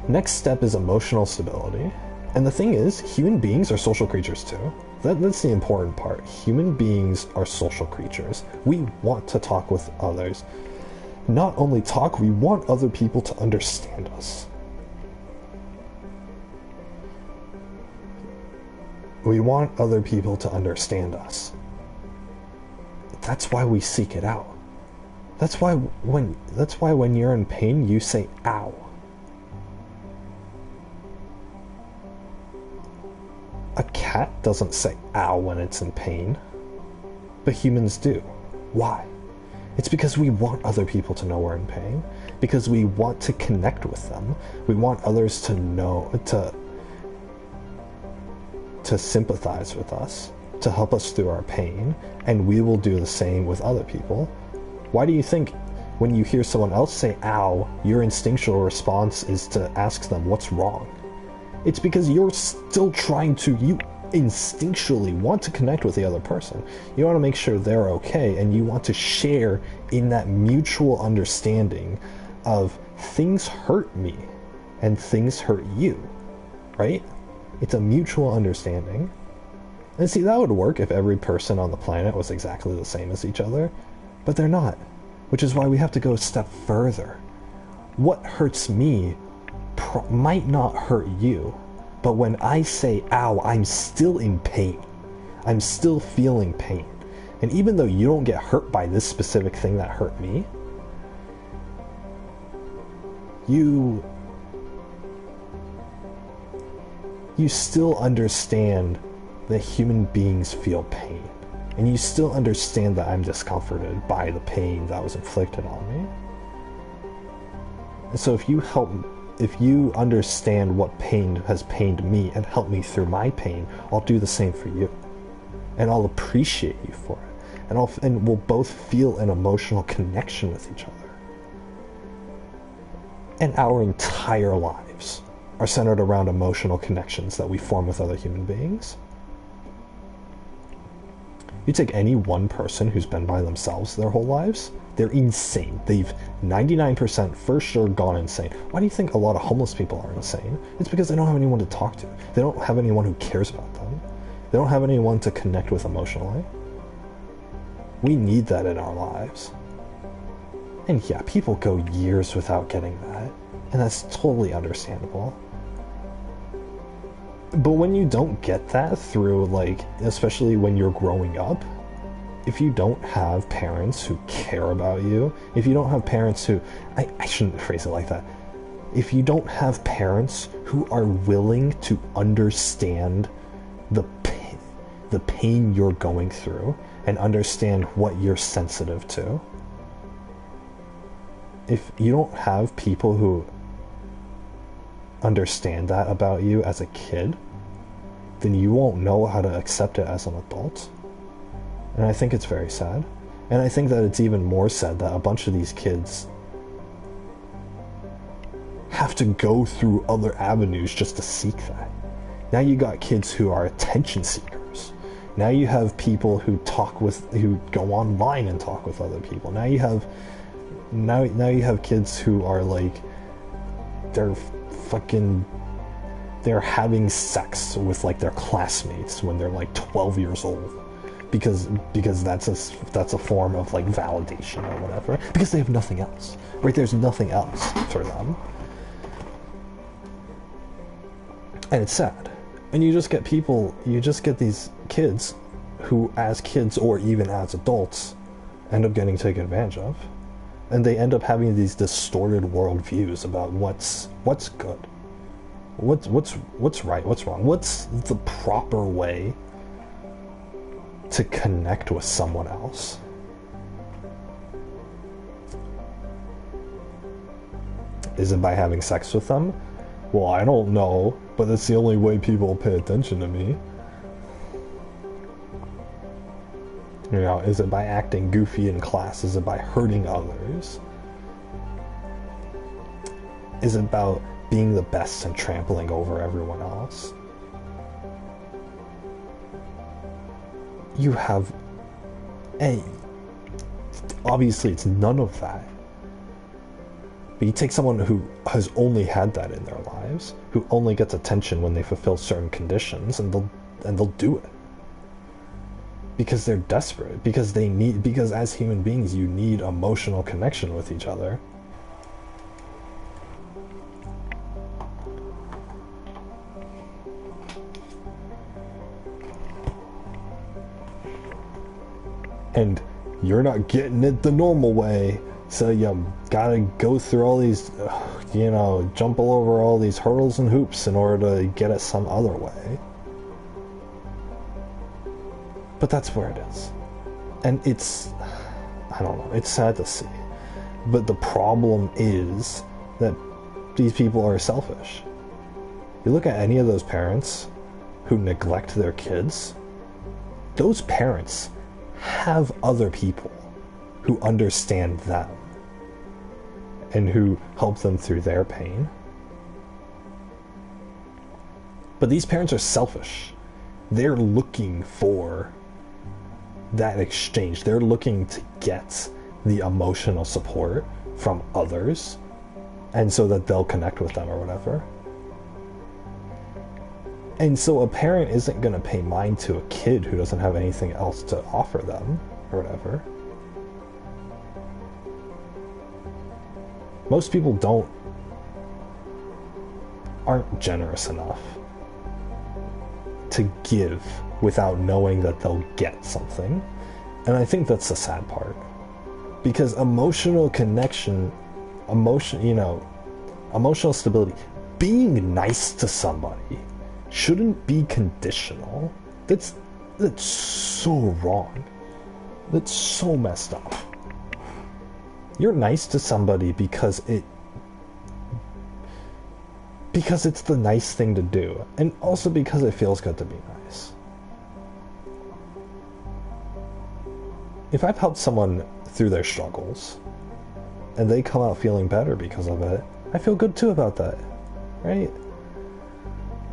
Next step is emotional stability. And the thing is, human beings are social creatures too. That's the important part. Human beings are social creatures. We want to talk with others. Not only talk, we want other people to understand us. We want other people to understand us. That's why we seek it out. That's why when you're in pain, you say, ow. A cat doesn't say ow when it's in pain, but humans do. Why? It's because we want other people to know we're in pain, because we want to connect with them. We want others to know, to sympathize with us, to help us through our pain, and we will do the same with other people. Why do you think when you hear someone else say ow, your instinctual response is to ask them what's wrong? It's because you're still you instinctually want to connect with the other person. You want to make sure they're okay, and you want to share in that mutual understanding of things hurt me and things hurt you, right? It's a mutual understanding. And see, that would work if every person on the planet was exactly the same as each other, but they're not, which is why we have to go a step further. What hurts me might not hurt you, but when I say ow, I'm still in pain. I'm still feeling pain. And even though you don't get hurt by this specific thing that hurt me, you still understand that human beings feel pain. And you still understand that I'm discomforted by the pain that was inflicted on me. And so if you understand what pain has pained me and help me through my pain, I'll do the same for you. And I'll appreciate you for it. And we'll both feel an emotional connection with each other. And our entire lives are centered around emotional connections that we form with other human beings. You take any one person who's been by themselves their whole lives, they're insane. They've 99% for sure gone insane. Why do you think a lot of homeless people are insane? It's because they don't have anyone to talk to. They don't have anyone who cares about them. They don't have anyone to connect with emotionally. We need that in our lives. And yeah, people go years without getting that, and that's totally understandable. But when you don't get that through, especially when you're growing up, if you don't have parents who care about you, if you don't have parents who... I shouldn't phrase it like that. If you don't have parents who are willing to understand the pain you're going through and understand what you're sensitive to, if you don't have people who understand that about you as a kid, then you won't know how to accept it as an adult. And I think it's very sad. And I think that it's even more sad that a bunch of these kids have to go through other avenues just to seek that. Now you got kids who are attention seekers. Now you have people who go online and talk with other people. Now you have kids who are they're having sex with their classmates when they're 12 years old. because that's a form of like validation or whatever, because they have nothing else, right? There's nothing else for them, and it's sad. And you just get these kids who, as kids or even as adults, end up getting taken advantage of, and they end up having these distorted worldviews about what's good, what's right, what's wrong, what's the proper way to connect with someone else. Is it by having sex with them? Well, I don't know, but that's the only way people pay attention to me. You know, is it by acting goofy in class? Is it by hurting others? Is it about being the best and trampling over everyone else? You have obviously it's none of that. But you take someone who has only had that in their lives, who only gets attention when they fulfill certain conditions, and they'll do it. Because they're desperate, because as human beings you need emotional connection with each other. And you're not getting it the normal way, so you gotta go through all these, jump all over all these hurdles and hoops in order to get it some other way. But that's where it is. And I don't know, it's sad to see. But the problem is that these people are selfish. You look at any of those parents who neglect their kids, those parents have other people who understand them and who help them through their pain. But these parents are selfish. They're looking for that exchange. They're looking to get the emotional support from others, and so that they'll connect with them or whatever. And so a parent isn't going to pay mind to a kid who doesn't have anything else to offer them or whatever. Most people aren't generous enough to give without knowing that they'll get something. And I think that's the sad part. Because emotional connection, emotional stability, being nice to somebody shouldn't be conditional. That's so wrong. That's so messed up. You're nice to somebody because it's the nice thing to do, and also because it feels good to be nice. If I've helped someone through their struggles and they come out feeling better because of it, I feel good too about that, right?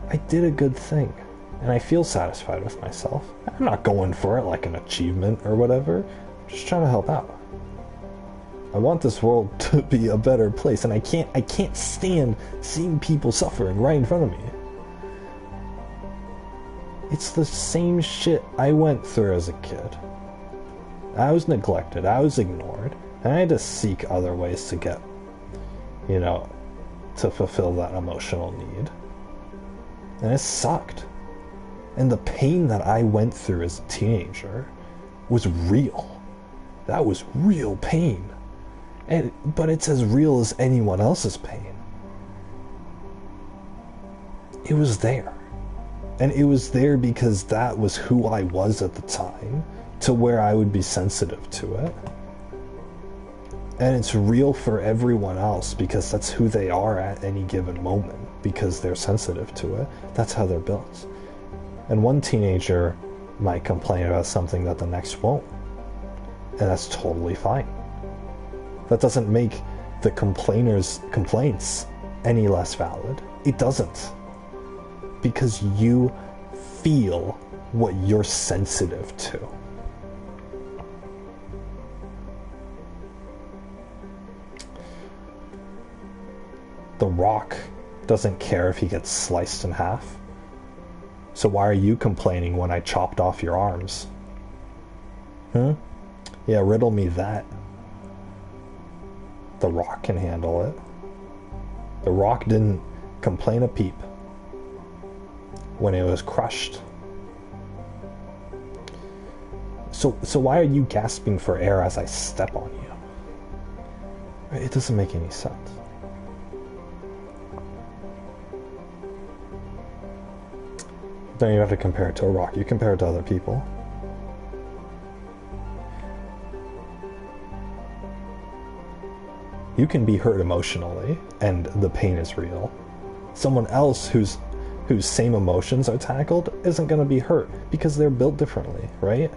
I did a good thing, and I feel satisfied with myself. I'm not going for it like an achievement or whatever. I'm just trying to help out. I want this world to be a better place, and I can't stand seeing people suffering right in front of me. It's the same shit I went through as a kid. I was neglected, I was ignored, and I had to seek other ways to get, to fulfill that emotional need. And it sucked. And the pain that I went through as a teenager was real. That was real pain. But it's as real as anyone else's pain. It was there. And it was there because that was who I was at the time, to where I would be sensitive to it. And it's real for everyone else because that's who they are at any given moment, because they're sensitive to it. That's how they're built. And one teenager might complain about something that the next won't. And that's totally fine. That doesn't make the complainer's complaints any less valid. It doesn't. Because you feel what you're sensitive to. The Rock doesn't care if he gets sliced in half. So why are you complaining when I chopped off your arms? Yeah, riddle me that. The Rock can handle it. The Rock didn't complain a peep when it was crushed. So why are you gasping for air as I step on you? It doesn't make any sense. Don't you have to compare it to a rock, you compare it to other people. You can be hurt emotionally, and the pain is real. Someone else whose same emotions are tackled isn't going to be hurt, because they're built differently, right?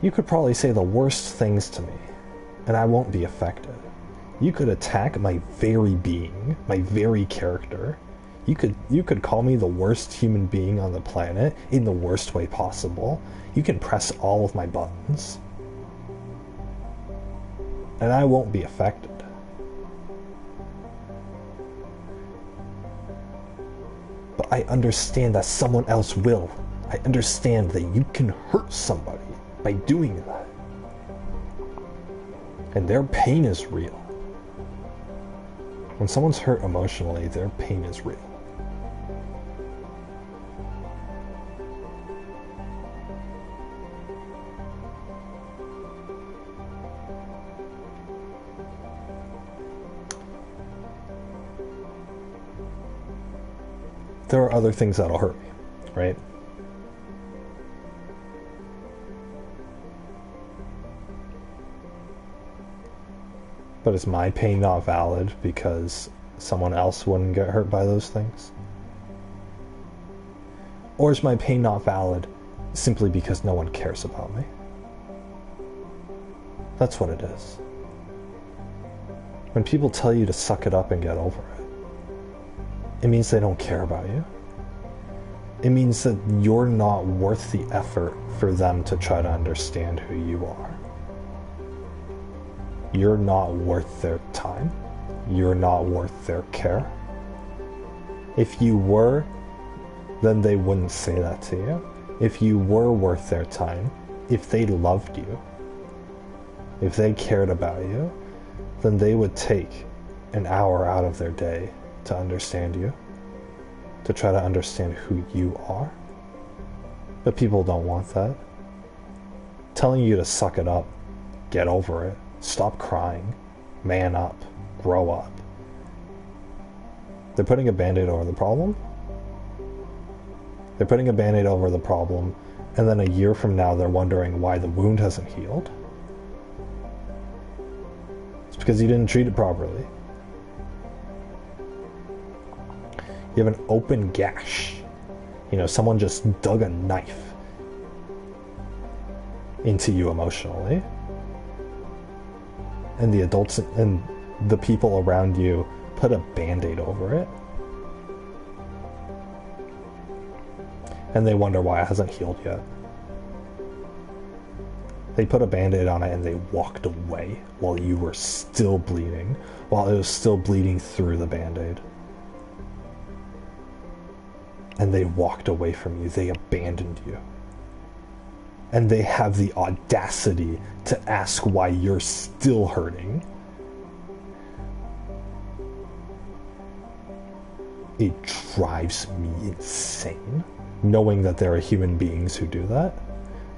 You could probably say the worst things to me, and I won't be affected. You could attack my very being, my very character. You could call me the worst human being on the planet in the worst way possible. You can press all of my buttons, and I won't be affected. But I understand that someone else will. I understand that you can hurt somebody by doing that. And their pain is real. When someone's hurt emotionally, their pain is real. There are other things that'll hurt me, right? But is my pain not valid because someone else wouldn't get hurt by those things? Or is my pain not valid simply because no one cares about me? That's what it is. When people tell you to suck it up and get over it, it means they don't care about you. It means that you're not worth the effort for them to try to understand who you are. You're not worth their time. You're not worth their care. If you were, then they wouldn't say that to you. If you were worth their time, if they loved you, if they cared about you, then they would take an hour out of their day to understand you, to try to understand who you are. But people don't want that. Telling you to suck it up, get over it, stop crying, man up, grow up. They're putting a band-aid over the problem. They're putting a band-aid over the problem, and then a year from now they're wondering why the wound hasn't healed. It's because you didn't treat it properly. You have an open gash. You know, someone just dug a knife into you emotionally. And the adults and the people around you put a band-aid over it. And they wonder why it hasn't healed yet. They put a band-aid on it and they walked away while you were still bleeding, while it was still bleeding through the band-aid. And they walked away from you. They abandoned you. And they have the audacity to ask why you're still hurting. It drives me insane, knowing that there are human beings who do that.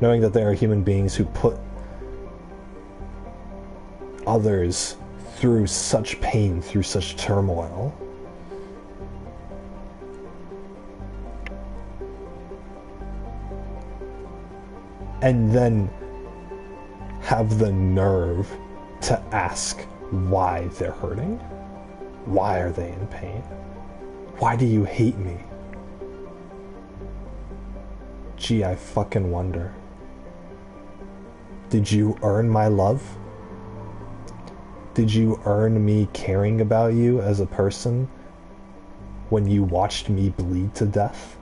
Knowing that there are human beings who put others through such pain, through such turmoil. And then have the nerve to ask why they're hurting. Why are they in pain? Why do you hate me? Gee, I fucking wonder. Did you earn my love? Did you earn me caring about you as a person when you watched me bleed to death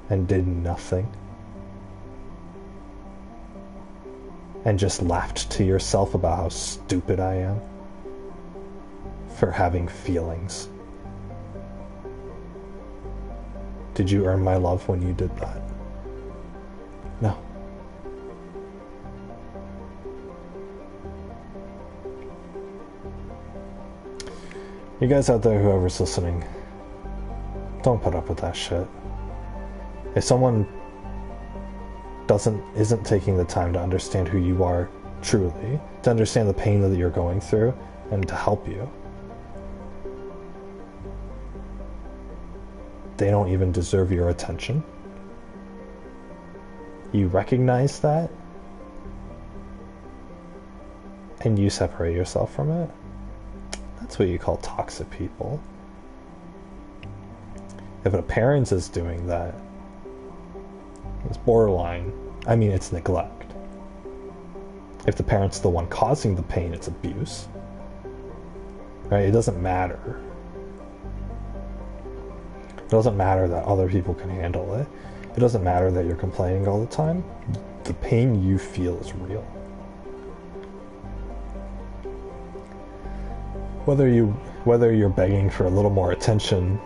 and did nothing? And just laughed to yourself about how stupid I am for having feelings. Did you earn my love when you did that? No. You guys out there, whoever's listening, don't put up with that shit. If someone isn't taking the time to understand who you are truly, to understand the pain that you're going through, and to help you, they don't even deserve your attention. You recognize that, and you separate yourself from it. That's what you call toxic people. If a parent is doing that, it's borderline. I mean, it's neglect. If the parent's the one causing the pain, it's abuse. Right? It doesn't matter. It doesn't matter that other people can handle it. It doesn't matter that you're complaining all the time. The pain you feel is real. Whether you're begging for a little more attention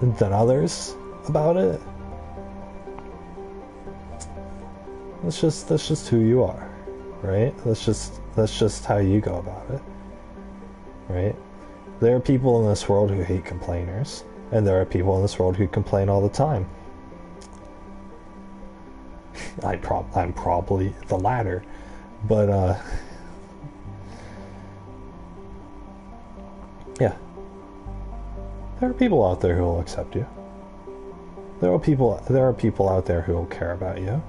than others about it, that's just who you are, right? That's just how you go about it, right? There are people in this world who hate complainers, and there are people in this world who complain all the time. I'm probably the latter, but yeah, there are people out there who will accept you. There are people out there who will care about you.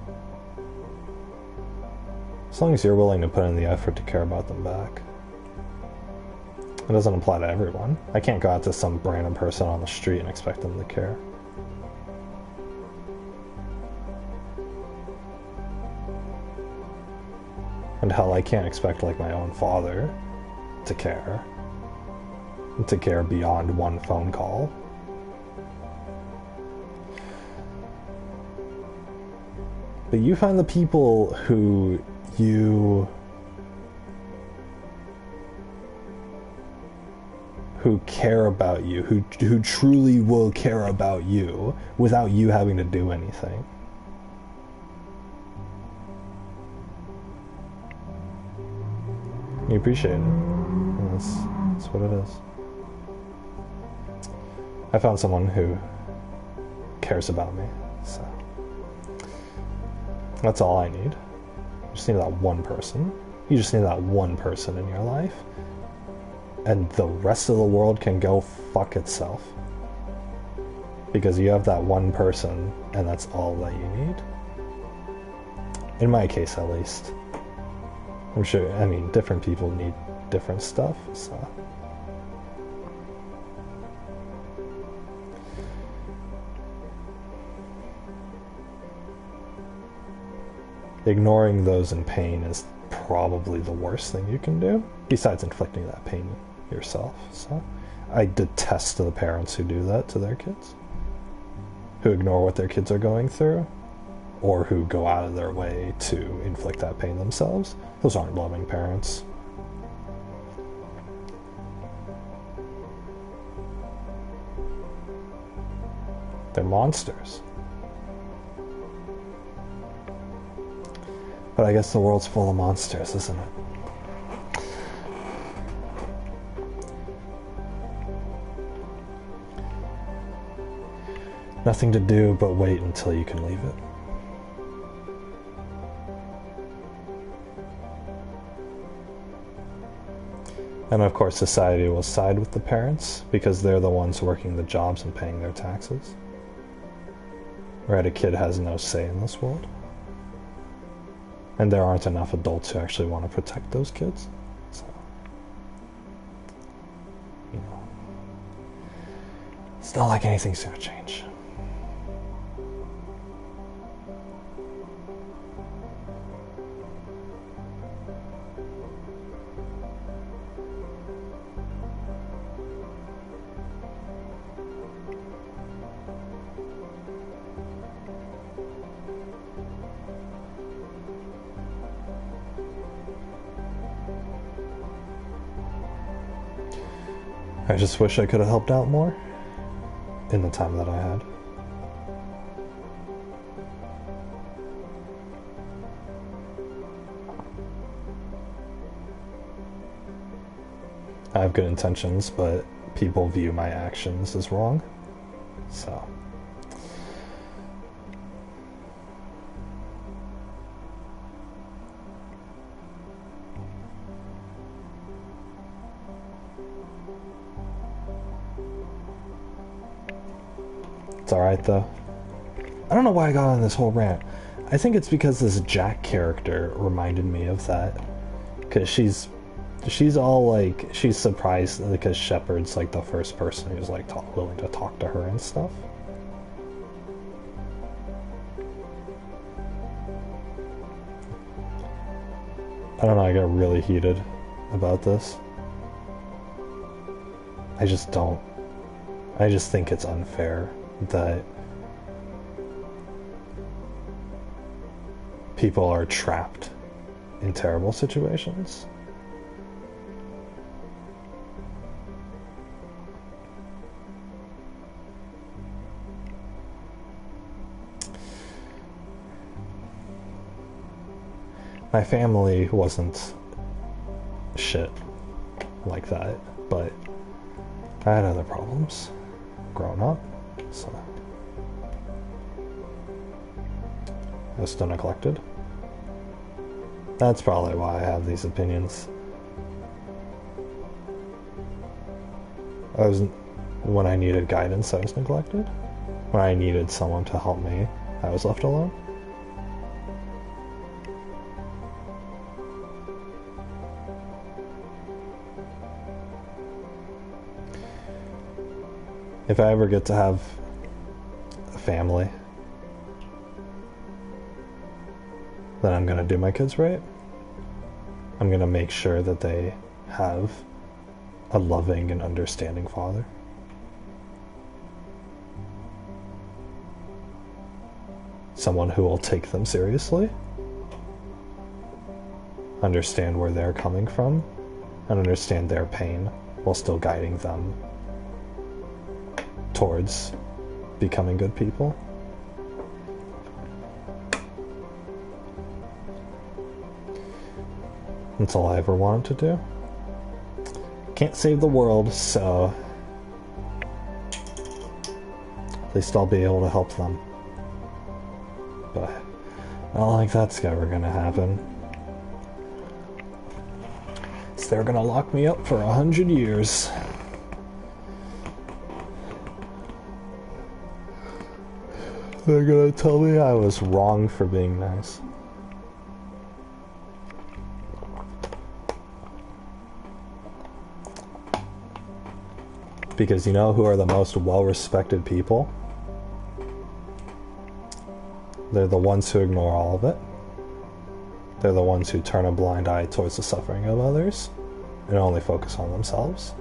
As long as you're willing to put in the effort to care about them back. It doesn't apply to everyone. I can't go out to some random person on the street and expect them to care. And hell, I can't expect like my own father to care beyond one phone call. But you find the people who care about you, who truly will care about you without you having to do anything. You appreciate it. And that's what it is. I found someone who cares about me, so that's all I need. You just need that one person. You just need that one person in your life, and the rest of the world can go fuck itself. Because you have that one person, and that's all that you need. In my case, at least. I'm sure, I mean, different people need different stuff, so. Ignoring those in pain is probably the worst thing you can do, besides inflicting that pain yourself. So I detest the parents who do that to their kids, who ignore what their kids are going through, or who go out of their way to inflict that pain themselves. Those aren't loving parents. They're monsters. But I guess the world's full of monsters, isn't it? Nothing to do but wait until you can leave it. And of course society will side with the parents because they're the ones working the jobs and paying their taxes. Right, a kid has no say in this world. And there aren't enough adults who actually want to protect those kids. So, you know, it's not like anything's going to change. I just wish I could have helped out more in the time that I had. I have good intentions, but people view my actions as wrong. So. It's alright though. I don't know why I got on this whole rant. I think it's because this Jack character reminded me of that. Because she's all like, she's surprised because Shepard's like the first person who's like willing to talk to her and stuff. I don't know, I get really heated about this. I just think it's unfair that people are trapped in terrible situations. My family wasn't shit like that, but I had other problems growing up, so I was still neglected. That's probably why I have these opinions. When I needed guidance, I was neglected. When I needed someone to help me, I was left alone. If I ever get to have a family, then I'm gonna do my kids right. I'm gonna make sure that they have a loving and understanding father. Someone who will take them seriously, understand where they're coming from, and understand their pain while still guiding them towards becoming good people. That's all I ever wanted to do. Can't save the world, so at least I'll be able to help them. But I don't think that's ever gonna happen. So they're gonna lock me up for 100 years. They're gonna tell me I was wrong for being nice. Because you know who are the most well-respected people? They're the ones who ignore all of it. They're the ones who turn a blind eye towards the suffering of others and only focus on themselves.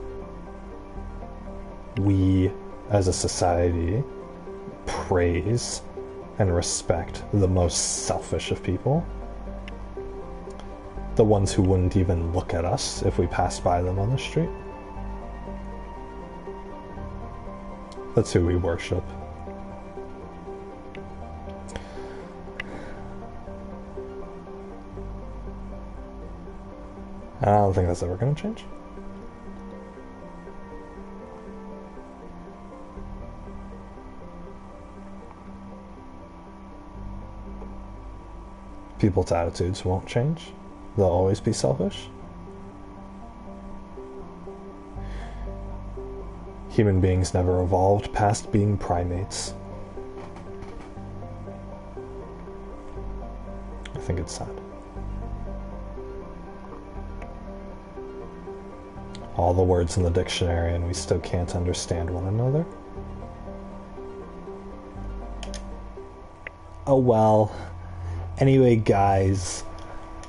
We, as a society, praise and respect the most selfish of people. The ones who wouldn't even look at us if we passed by them on the street. That's who we worship. I don't think that's ever going to change. People's attitudes won't change. They'll always be selfish. Human beings never evolved past being primates. I think it's sad. All the words in the dictionary and we still can't understand one another. Oh well. Anyway, guys,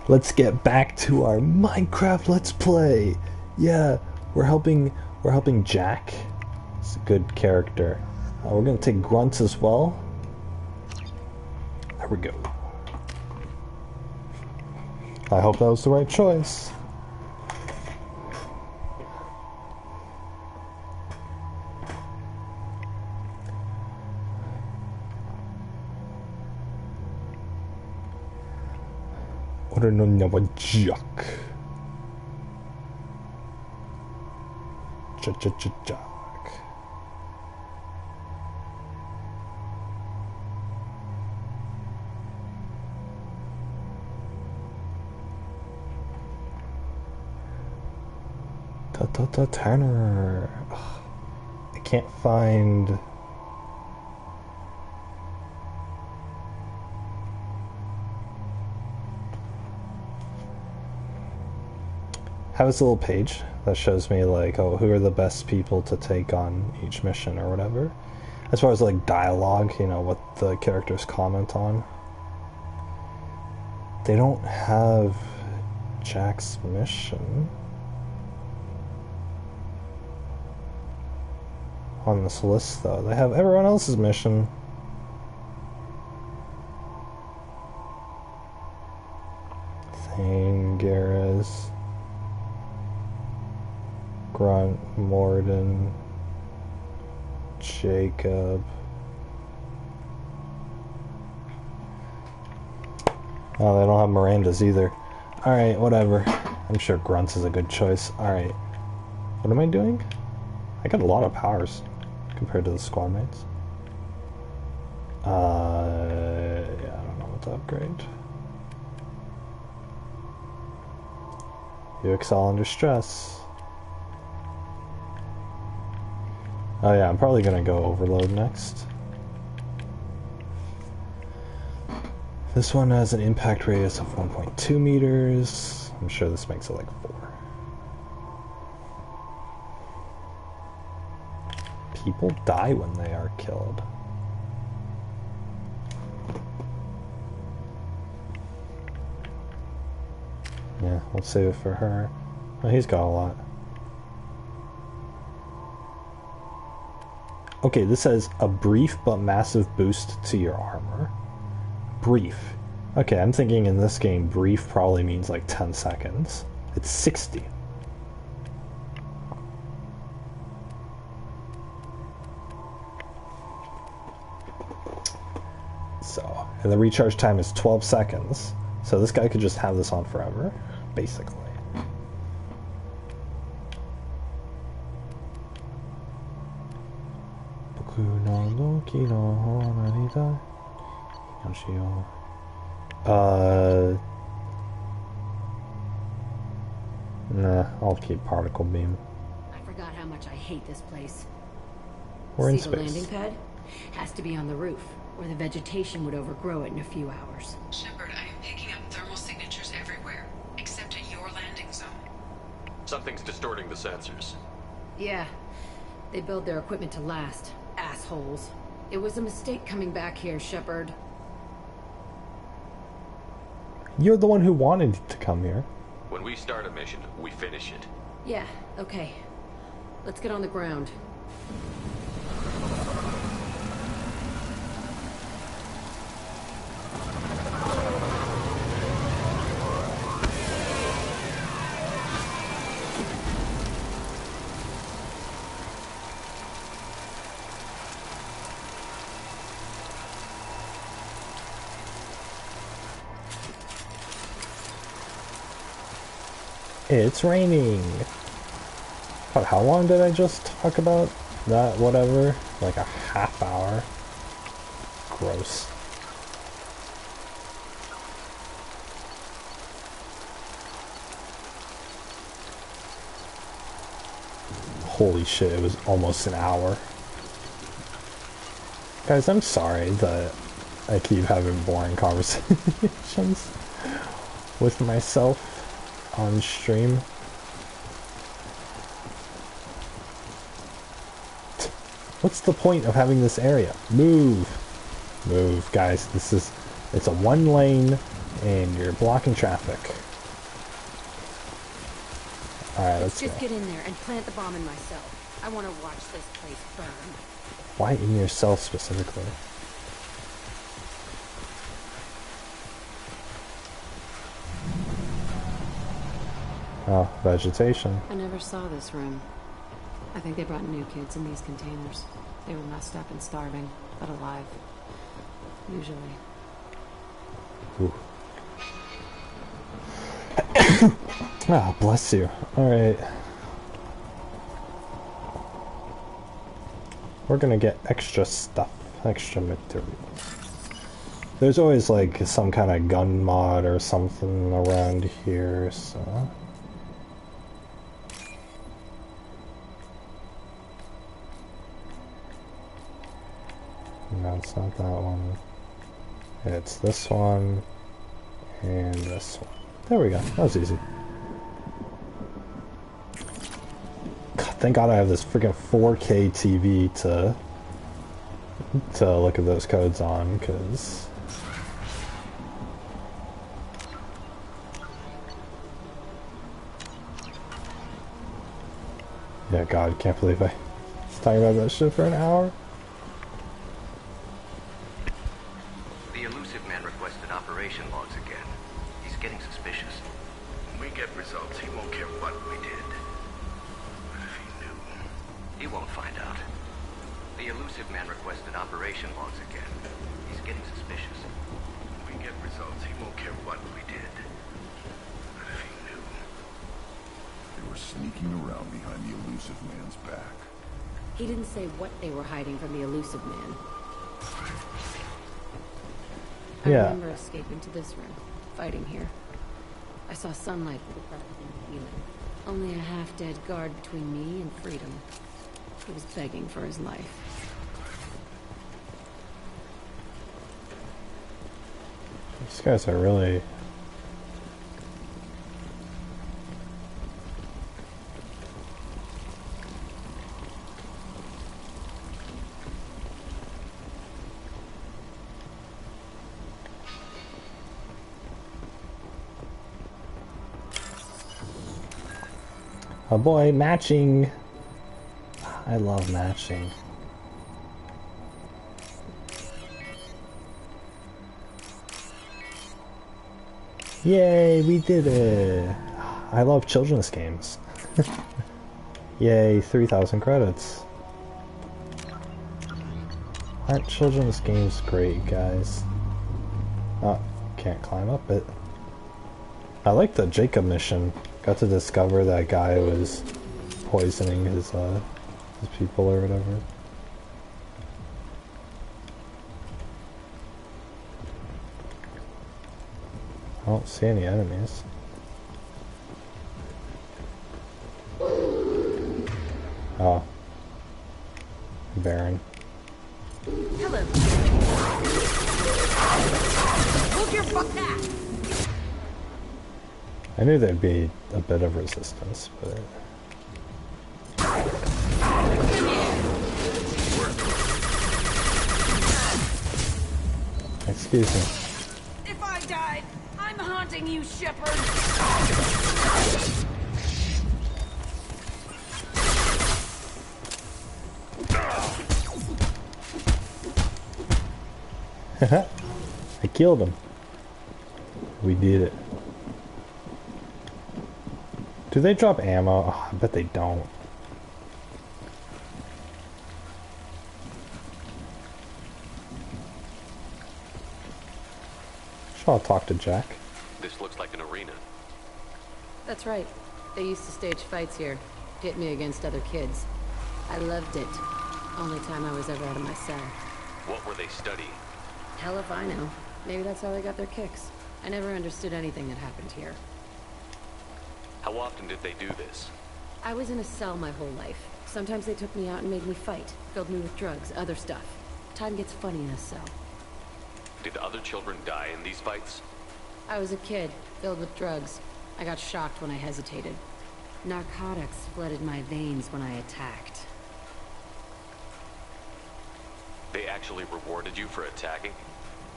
let's get back to our Minecraft Let's Play. Yeah, we're helping Jack. He's a good character. We're gonna take Grunt as well. There we go. I hope that was the right choice. Jack. Jack. Turner. Ugh. I can't find. Have this little page that shows me like, oh, who are the best people to take on each mission or whatever. As far as like dialogue, you know, what the characters comment on. They don't have Jack's mission on this list though. They have everyone else's mission. Thangaras, Grunt, Morden, Jacob. Oh, they don't have Miranda's either. Alright, whatever. I'm sure Grunt's is a good choice. Alright. What am I doing? I got a lot of powers compared to the squad mates. Yeah, I don't know what to upgrade. You excel under stress. Oh yeah, I'm probably gonna go overload next. This one has an impact radius of 1.2 meters. I'm sure this makes it like 4. People die when they are killed. Yeah, we'll save it for her. Oh, he's got a lot. Okay, this says a brief but massive boost to your armor. Brief. Okay, I'm thinking in this game brief probably means like 10 seconds. It's 60. So, and the recharge time is 12 seconds. So this guy could just have this on forever, basically. Nah, I'll keep particle beam. I forgot how much I hate this place. We're in See the landing space. pad? Has to be on the roof, or the vegetation would overgrow it in a few hours. Shepard, I am picking up thermal signatures everywhere, except at your landing zone. Something's distorting the sensors. Yeah, they build their equipment to last. Assholes. It was a mistake coming back here, Shepard. You're the one who wanted to come here. When we start a mission, we finish it. Yeah, okay. Let's get on the ground. It's raining. God, how long did I just talk about that? Whatever. Like a half hour. Gross. Holy shit, it was almost an hour. Guys, I'm sorry that I keep having boring conversations with myself on stream. What's the point of having this area? Move! Move, guys. It's a one lane and you're blocking traffic. Alright, let's just go. get in there and plant the bomb in myself. I want to watch this place burn. Why in yourself specifically? Oh, vegetation. I never saw this room. I think they brought new kids in these containers. They were messed up and starving, but alive. Usually. Ooh. Ah, bless you. Alright. we're gonna get extra stuff, extra materials. There's always like some kind of gun mod or something around here, so... No, it's not that one. It's this one, and this one. There we go, that was easy. God, thank God I have this freaking 4K TV to look at those codes on, because... Yeah, God, can't believe I was talking about that shit for an hour. The elusive man requested operation logs again. He's getting suspicious. When we get results, he won't care what we did. But if he knew... He won't find out. The elusive man requested operation logs again. He's getting suspicious. When we get results, he won't care what we did. But if he knew... They were sneaking around behind the elusive man's back. He didn't say what they were hiding from the elusive man. I remember escaping to this room, fighting here. I saw sunlight for the practicing healing. Only a half-dead guard between me and freedom. He was begging for his life. These guys are really... Oh boy, matching! I love matching. Yay, we did it! I love children's games. Yay, 3,000 credits. Aren't children's games great, guys? Oh, can't climb up it. I like the Jacob mission. Got to discover that guy was poisoning his people or whatever. I don't see any enemies. Oh. Baron. Hello. Hold your fuck back. I knew there'd be a bit of resistance, but... Excuse me. If I died, I'm haunting you, Shepard. I killed him. We did it. Do they drop ammo? Oh, I bet they don't. Shall I talk to Jack? This looks like an arena. That's right. They used to stage fights here. Pit me against other kids. I loved it. Only time I was ever out of my cell. What were they studying? Hell if I know. Maybe that's how they got their kicks. I never understood anything that happened here. How often did they do this? I was in a cell my whole life. Sometimes they took me out and made me fight. Filled me with drugs, other stuff. Time gets funny in a cell. Did other children die in these fights? I was a kid, filled with drugs. I got shocked when I hesitated. Narcotics flooded my veins when I attacked. They actually rewarded you for attacking?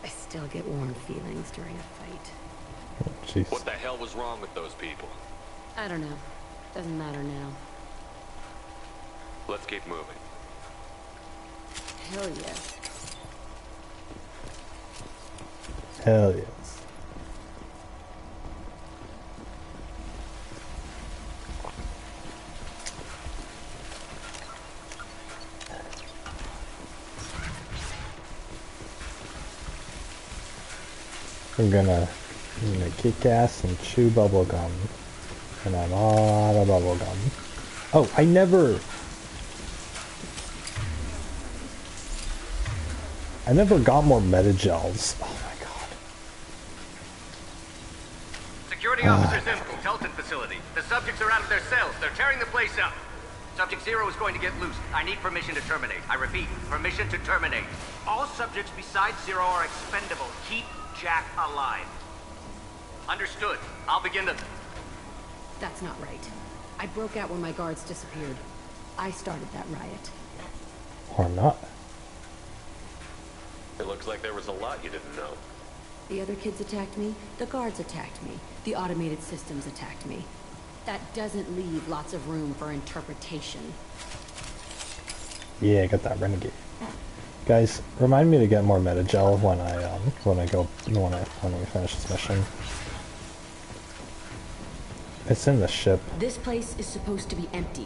I still get warm feelings during a fight. Jeez. What the hell was wrong with those people? I don't know. Doesn't matter now. Let's keep moving. Hell yeah. Hell yes. I'm gonna kick ass and chew bubble gum. And I'm out of bubble gum. Oh, I never... I never got more meta-gels. Oh my god. Security officers in Telton facility. The subjects are out of their cells. They're tearing the place up. Subject 0 is going to get loose. I need permission to terminate. I repeat, permission to terminate. All subjects besides 0 are expendable. Keep Jack alive. Understood. I'll begin the... That's not right. I broke out when my guards disappeared. I started that riot. Or not. It looks like there was a lot you didn't know. The other kids attacked me, the guards attacked me, the automated systems attacked me. That doesn't leave lots of room for interpretation. Yeah, I got that renegade. Guys, remind me to get more meta-gel when we finish this mission. It's in the ship. This place is supposed to be empty.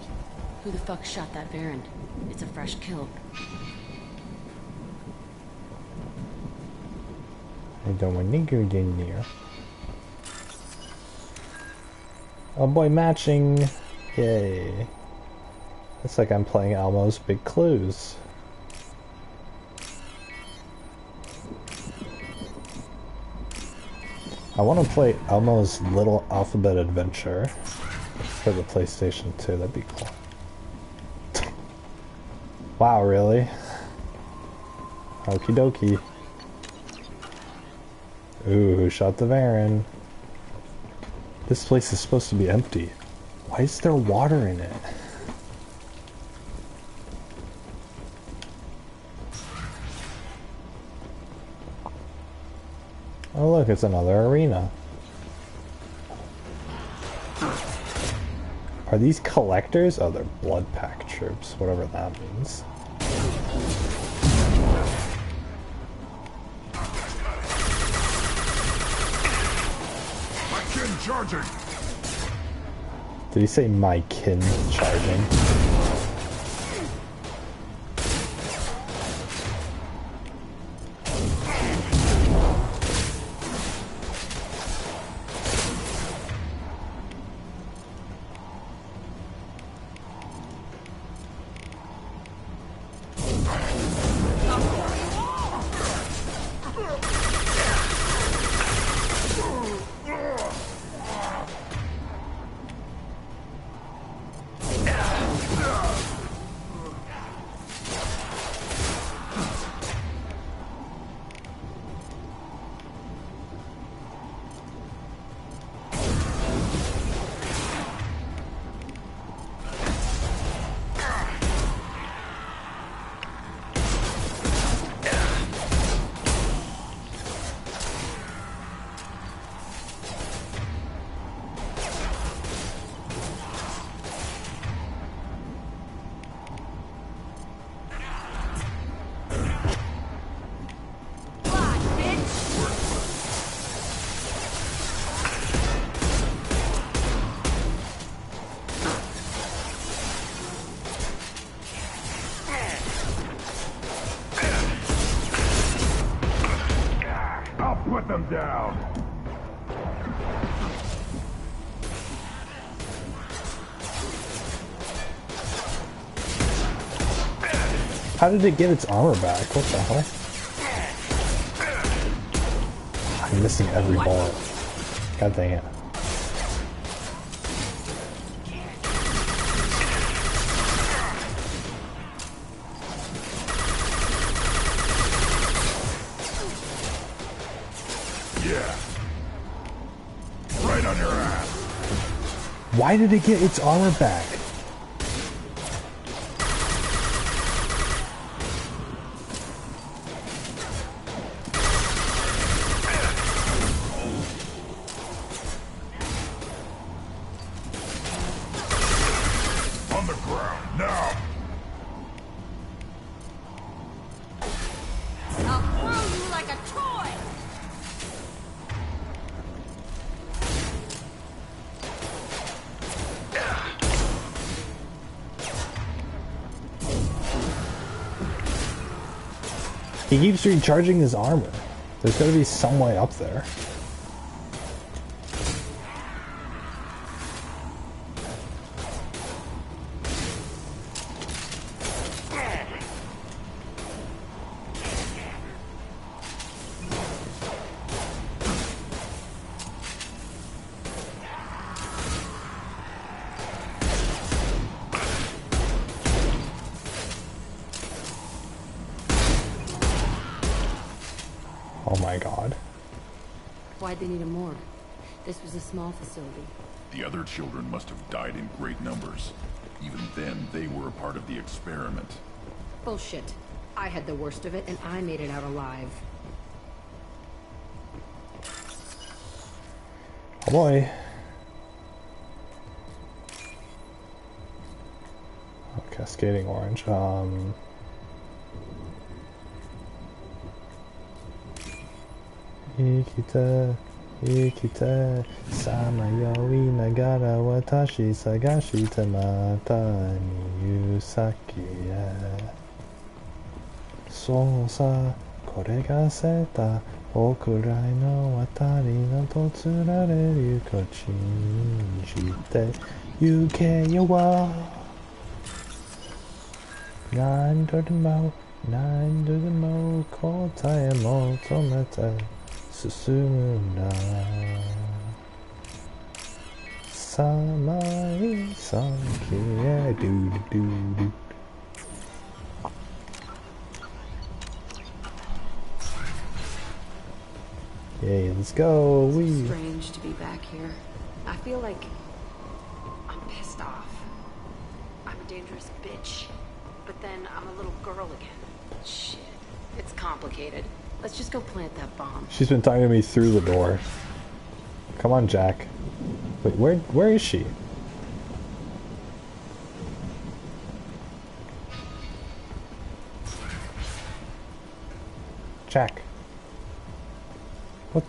Who the fuck shot that Baron? It's a fresh kill. I don't want to go in there. Oh boy, matching! Yay. It's like I'm playing Elmo's Big Clues. I want to play Elmo's Little Alphabet Adventure for the PlayStation 2. That'd be cool. Wow, really? Okie dokie. Ooh, who shot the Baron? This place is supposed to be empty. Why is there water in it? Oh look, it's another arena. Are these collectors? Oh, they're blood pack troops, whatever that means. My kin charging! Did he say my kin charging? Put them down! How did it get its armor back? What the hell? I'm missing every bullet. God dang it. Yeah. Right on your ass. Why did it get its armor back? On the ground, now! I'll throw you like a toy! He keeps recharging his armor. There's gotta be some way up there. Why'd they need a morgue? This was a small facility. The other children must have died in great numbers. Even then, they were a part of the experiment. Bullshit. I had the worst of it, and I made it out alive. Oh boy. Oh, cascading orange. Ikita, Ikita, Samayowi Nagara Watashi Sagashi Tamata ni Yusaki ya. Sosa, kore ga seta, okurai no watari no totsurareru kochi ni shite yukeyo wa. Nine to the mo, kotae mo tomete. Susuna Samai Sanki do do do. Yay, let's go. It's strange to be back here. I feel like I'm pissed off. I'm a dangerous bitch. But then I'm a little girl again. Shit. It's complicated. Let's just go plant that bomb. She's been talking to me through the door. Come on, Jack. Wait, where is she? Jack. What?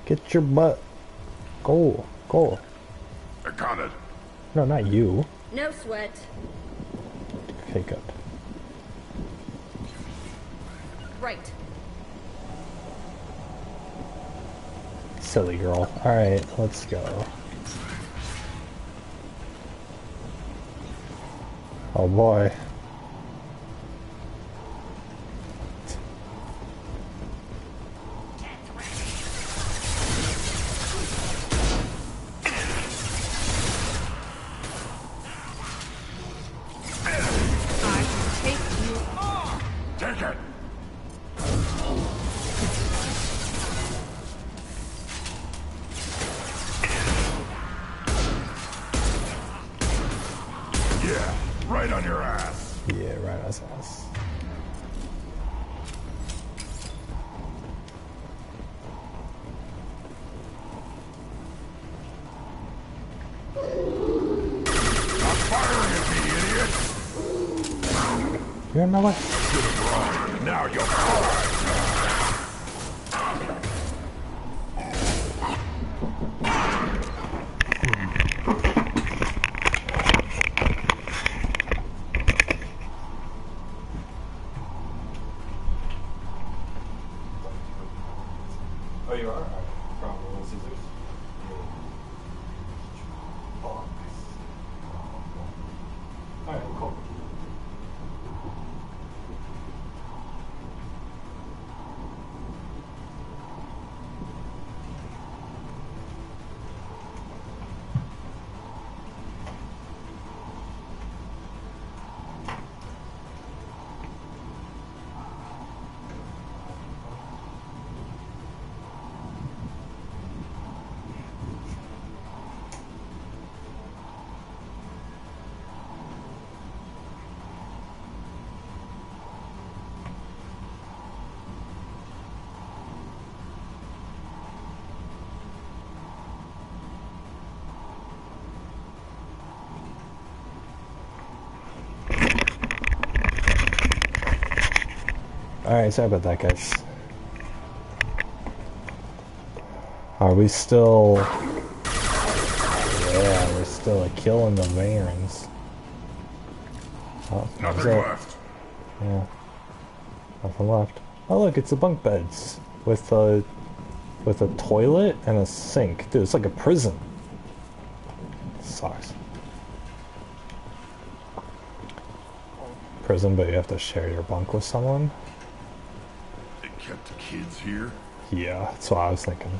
Get your butt. Go. I got it. No, not you. No sweat. Okay, good. Right. Silly girl. Alright, let's go. Oh boy. Take it. Yeah, right on your ass. Yeah, right on his ass. Stop firing at me, idiot. You're in my way. Now you'll die. Oh, you are? From Little Caesars? Alright, cool. Alright, sorry about that, guys. Are we still... Yeah, we're still killing the Varens. Oh, Nothing left. Yeah. Nothing left. Oh look, it's the bunk beds. With a toilet and a sink. Dude, it's like a prison. Sucks. Prison, but you have to share your bunk with someone? They kept the kids here? Yeah, that's what I was thinking.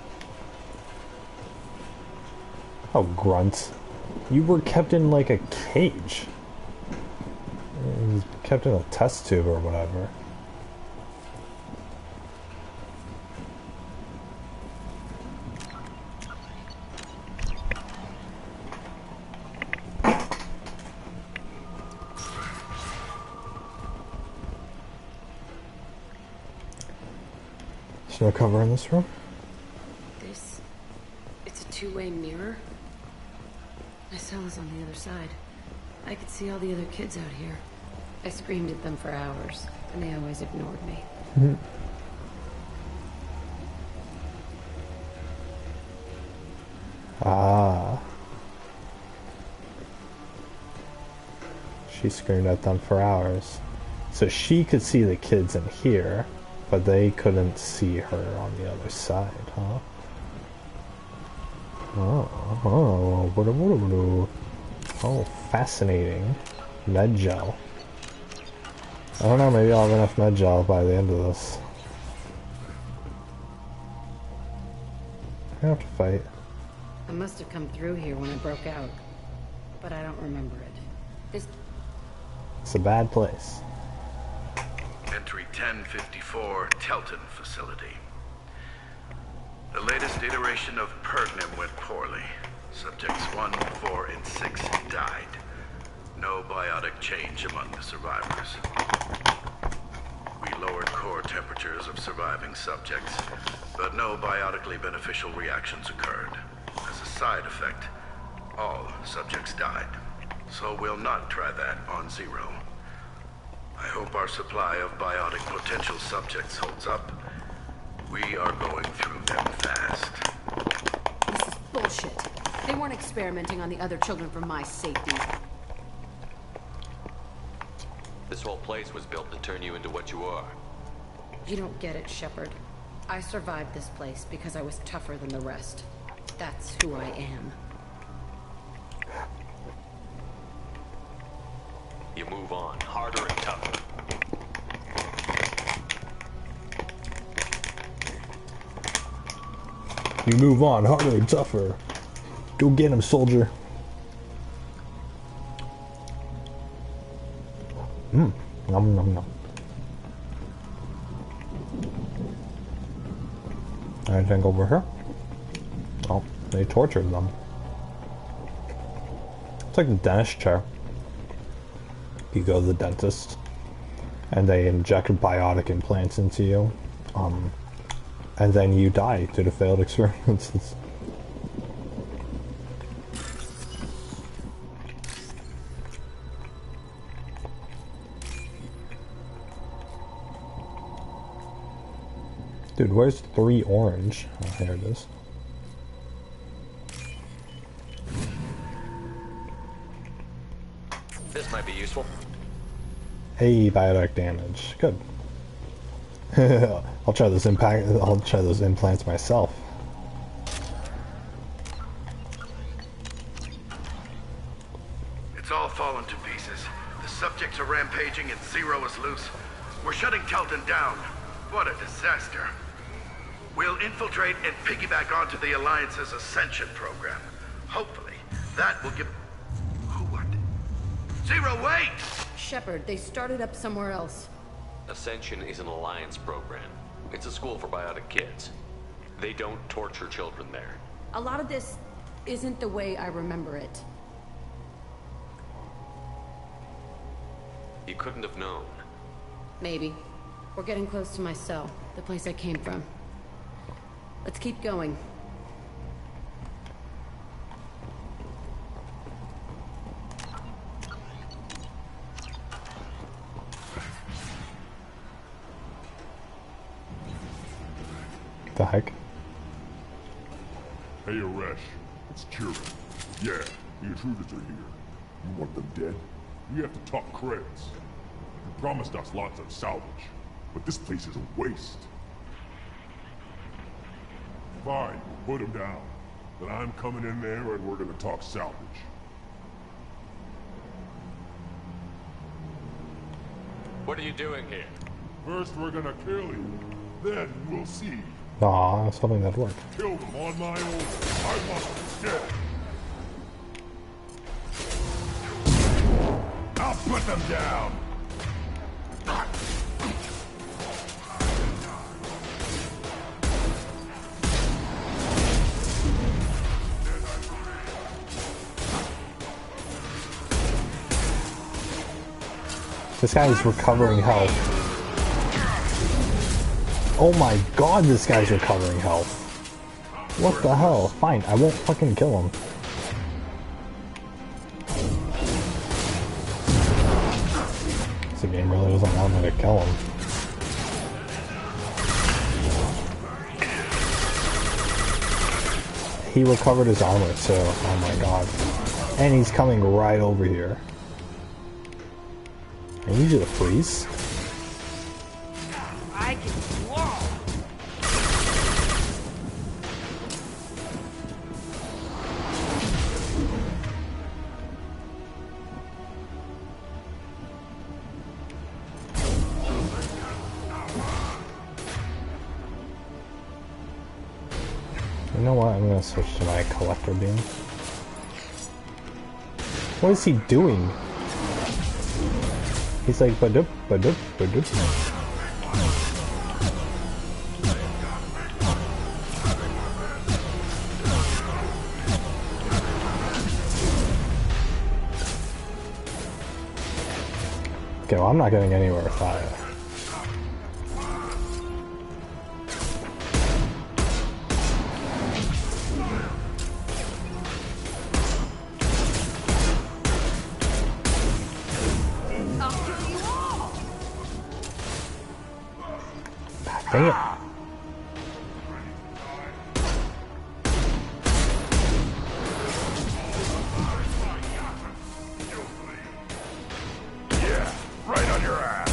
Oh, grunt. You were kept in like a cage. You was kept in a test tube or whatever. There's no cover in this room. It's a two-way mirror. My cell is on the other side. I could see all the other kids out here. I screamed at them for hours, and they always ignored me. Ah. She screamed at them for hours. So she could see the kids in here, but they couldn't see her on the other side, huh? Oh, fascinating. Med gel. I don't know, maybe I'll have enough med gel by the end of this. I have to fight. I must have come through here when I broke out, but I don't remember it. It's a bad place. Entry 1054, Telton facility. The latest iteration of Pergnim went poorly. Subjects 1, 4, and 6 died. No biotic change among the survivors. We lowered core temperatures of surviving subjects, but no biotically beneficial reactions occurred. As a side effect, all subjects died. So we'll not try that on Zero. I hope our supply of biotic potential subjects holds up. We are going through them fast. This is bullshit. They weren't experimenting on the other children for my safety. This whole place was built to turn you into what you are. You don't get it, Shepard. I survived this place because I was tougher than the rest. That's who I am. You move on, harder and tougher. You move on, harder and tougher. Go get him, soldier. Nom nom nom. Anything over here? Oh, they tortured them. It's like the dentist chair. You go to the dentist, and they inject biotic implants into you, and then you die due to failed experiments. Dude, where's 3 orange? Oh, here it is. This might be useful. Hey, biotic damage. Good. I'll try those implants myself. It's all fallen to pieces. The subjects are rampaging and Zero is loose. We're shutting Telton down. What a disaster. We'll infiltrate and piggyback onto the Alliance's Ascension program. Hopefully, that will give... Who what? Zero, wait! Shepard, they started up somewhere else. Ascension is an Alliance program. It's a school for biotic kids. They don't torture children there. A lot of this isn't the way I remember it. You couldn't have known. Maybe. We're getting close to my cell, the place I came from. Let's keep going. The heck? Hey, Aresh. It's Kieran. Yeah, the intruders are here. You want them dead? We have to talk credits. You promised us lots of salvage, but this place is a waste. Fine, put them down. Then I'm coming in there and we're gonna talk salvage. What are you doing here? First we're gonna kill you. Then we'll see. Aw, I was hoping that'd work. Kill them on my order. I want them dead. I'll put them down. This guy is recovering health. Oh my god, this guy's recovering health. What the hell? Fine, I won't fucking kill him. This game really doesn't want me to kill him. He recovered his armor too. Oh my god. And he's coming right over here. I need you to freeze. I can whoa. You know what? I'm gonna switch to my collector beam. What is he doing? He's like badoop, badoop, badoop. Okay, well I'm not getting anywhere with that. Dang it. Yeah, right on your ass.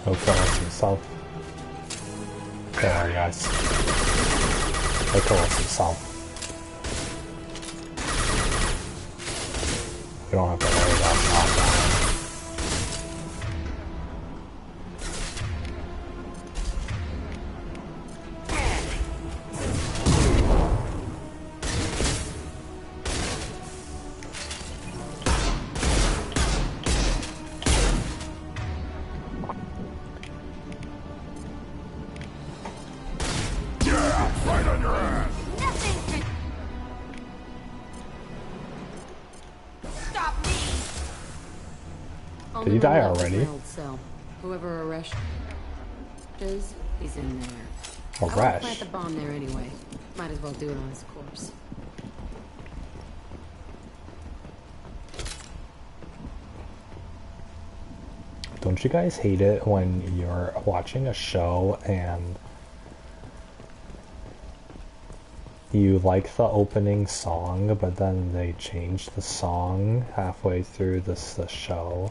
He'll kill us himself. Don't worry, guys. He'll kill us himself. We don't have to worry about knockdown. Right on your ass. Did he die already? Whoever Aresh is, he's in there. Oh, I want to Rash. plant the bomb there anyway. Might as well do it on his corpse. Don't you guys hate it when you're watching a show and you like the opening song, but then they change the song halfway through the show,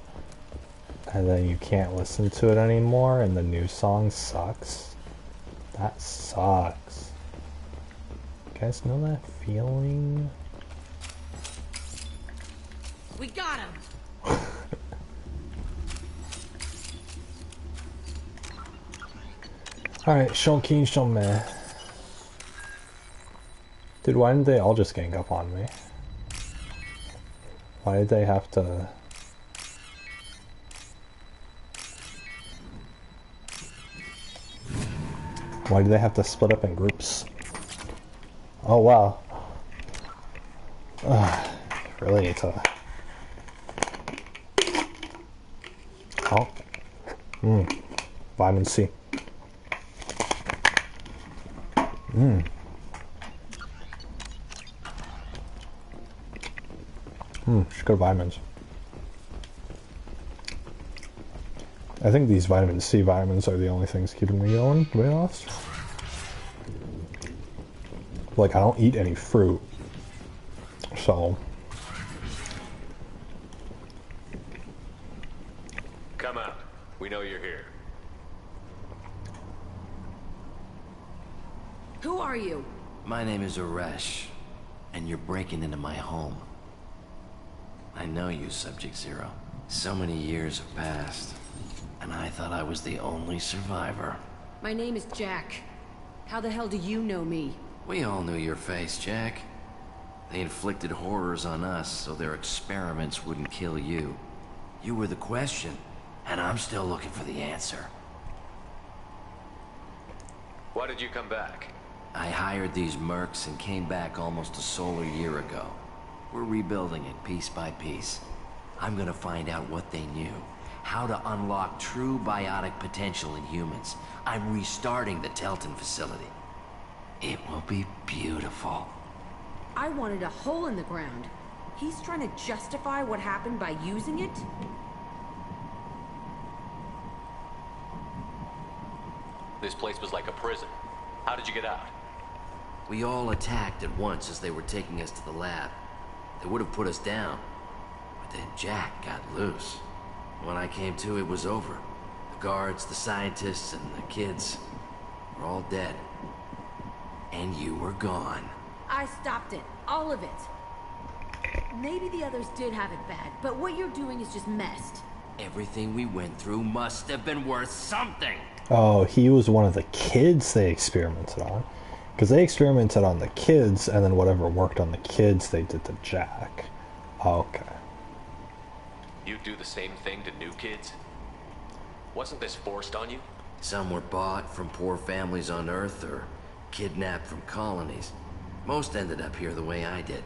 and then you can't listen to it anymore, and the new song sucks? That sucks. You guys know that feeling? We got him! Alright, show me. Dude, why didn't they all just gang up on me? Why did they have to... Why do they have to split up in groups? Oh wow. Really need to... Oh. Vitamin C. Should go to vitamins. I think these vitamin C vitamins are the only things keeping me going, to be honest. Like, I don't eat any fruit. So... Come out. We know you're here. Who are you? My name is Uresh, and you're breaking into my home. I know you, Subject Zero. So many years have passed, and I thought I was the only survivor. My name is Jack. How the hell do you know me? We all knew your face, Jack. They inflicted horrors on us so their experiments wouldn't kill you. You were the question, and I'm still looking for the answer. Why did you come back? I hired these mercs and came back almost a solar year ago. We're rebuilding it piece by piece. I'm gonna find out what they knew, how to unlock true biotic potential in humans. I'm restarting the Telton facility. It will be beautiful. I wanted a hole in the ground. He's trying to justify what happened by using it? This place was like a prison. How did you get out? We all attacked at once as they were taking us to the lab. They would have put us down, but then Jack got loose. When I came to, it was over. The guards, the scientists, and the kids were all dead. And you were gone. I stopped it. All of it. Maybe the others did have it bad, but what you're doing is just messed. Everything we went through must have been worth something. Oh, he was one of the kids they experimented on. Because they experimented on the kids, and then whatever worked on the kids, they did to Jack. Okay. You do the same thing to new kids? Wasn't this forced on you? Some were bought from poor families on Earth or kidnapped from colonies. Most ended up here the way I did.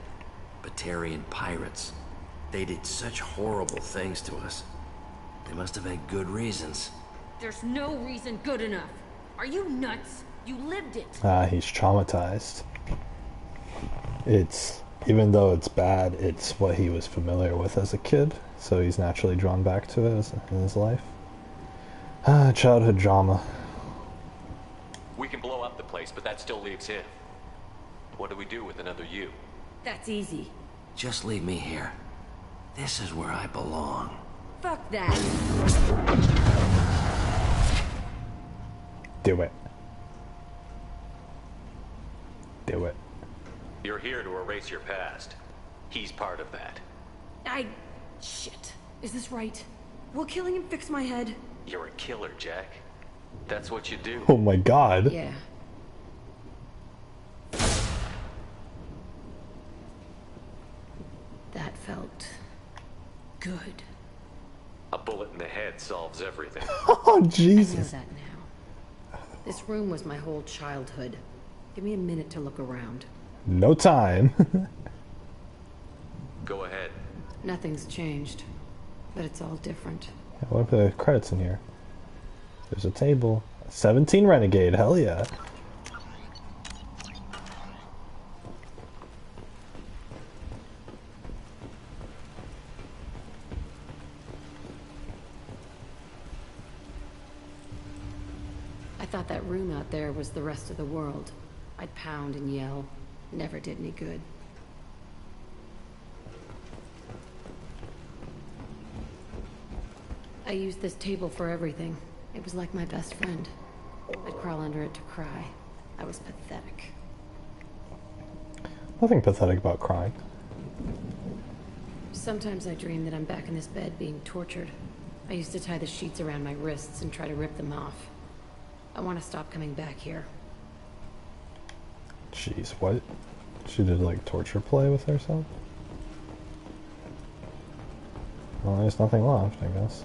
Batarian pirates. They did such horrible things to us. They must have had good reasons. There's no reason good enough. Are you nuts? You lived it. He's traumatized. It's, even though it's bad, it's what he was familiar with as a kid, so he's naturally drawn back to it in his life. Childhood drama. We can blow up the place, but that still leaves him. What do we do with another you? That's easy. Just leave me here. This is where I belong. Fuck that. Do it. Do it. You're here to erase your past. He's part of that. Shit. Is this right? Will killing him fix my head? You're a killer, Jack. That's what you do. Oh my god. Yeah. That felt good. A bullet in the head solves everything. Oh, Jesus. I know that now. This room was my whole childhood. Give me a minute to look around. No time. Go ahead. Nothing's changed, but it's all different. What are the credits in here? There's a table. 17 Renegade, hell yeah. I thought that room out there was the rest of the world. I'd pound and yell. Never did any good. I used this table for everything. It was like my best friend. I'd crawl under it to cry. I was pathetic. Nothing pathetic about crying. Sometimes I dream that I'm back in this bed being tortured. I used to tie the sheets around my wrists and try to rip them off. I want to stop coming back here. Jeez, what? She did like torture play with herself? Well, there's nothing left, I guess.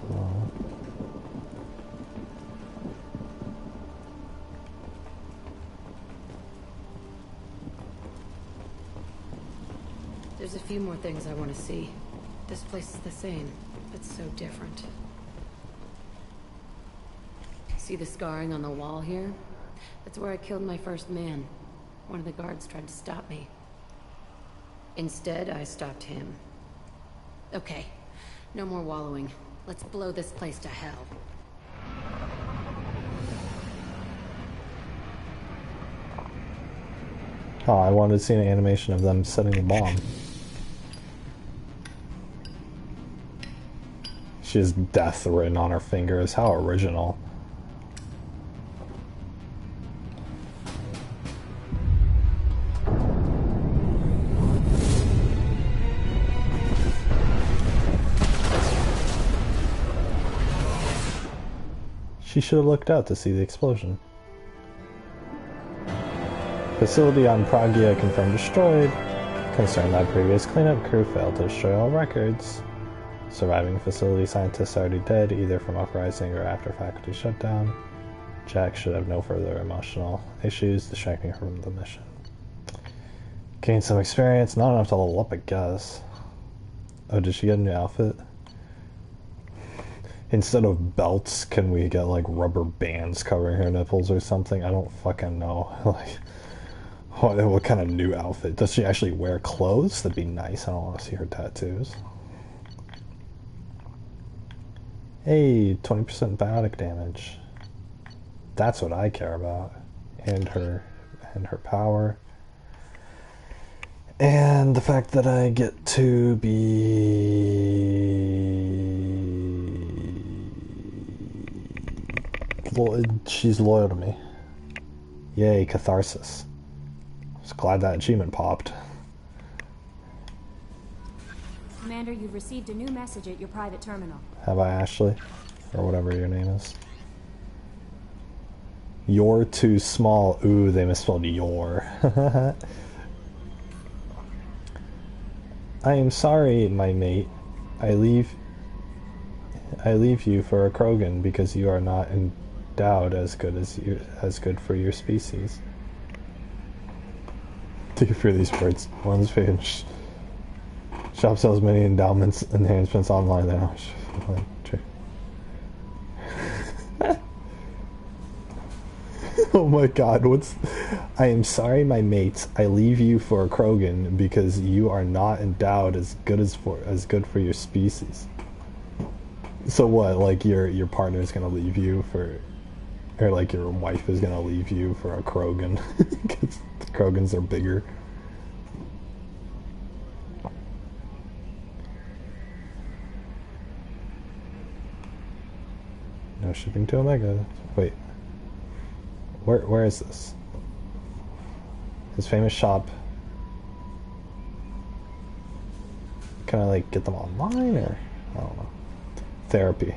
There's a few more things I want to see. This place is the same, but so different. See the scarring on the wall here? That's where I killed my first man. One of the guards tried to stop me. Instead, I stopped him. Okay, no more wallowing. Let's blow this place to hell. Oh, I wanted to see an animation of them setting the bomb. She has death written on her fingers. How original. She should have looked out to see the explosion. Facility on Pragia confirmed destroyed. Concerned that previous cleanup crew failed to destroy all records. Surviving facility scientists already dead, either from uprising or after faculty shutdown. Jack should have no further emotional issues distracting her from the mission. Gain some experience, not enough to level up, I guess. Oh, did she get a new outfit? Instead of belts, can we get like rubber bands covering her nipples or something? I don't fucking know. Like, what kind of new outfit? Does she actually wear clothes? That'd be nice. I don't want to see her tattoos. Hey, 20% biotic damage. That's what I care about. And her power. And the fact that I get to she's loyal to me. Yay, catharsis. Just glad that achievement popped. Commander, you've received a new message at your private terminal. Have I, Ashley? Or whatever your name is. You're too small. Ooh, they misspelled your. I am sorry, my mate. I leave you for a Krogan because you are not endowed as good for your species. Take a few of these words. One this page. Shop sells many endowments enhancements online now. Oh my god, I am sorry, my mates. I leave you for a Krogan because you are not endowed as good for your species. So what, like your partner is gonna leave you for, or like your wife is gonna leave you for a Krogan because the Krogans are bigger. No shipping to Omega. Wait. Where is this? His famous shop. Can I like get them online or I don't know. Therapy.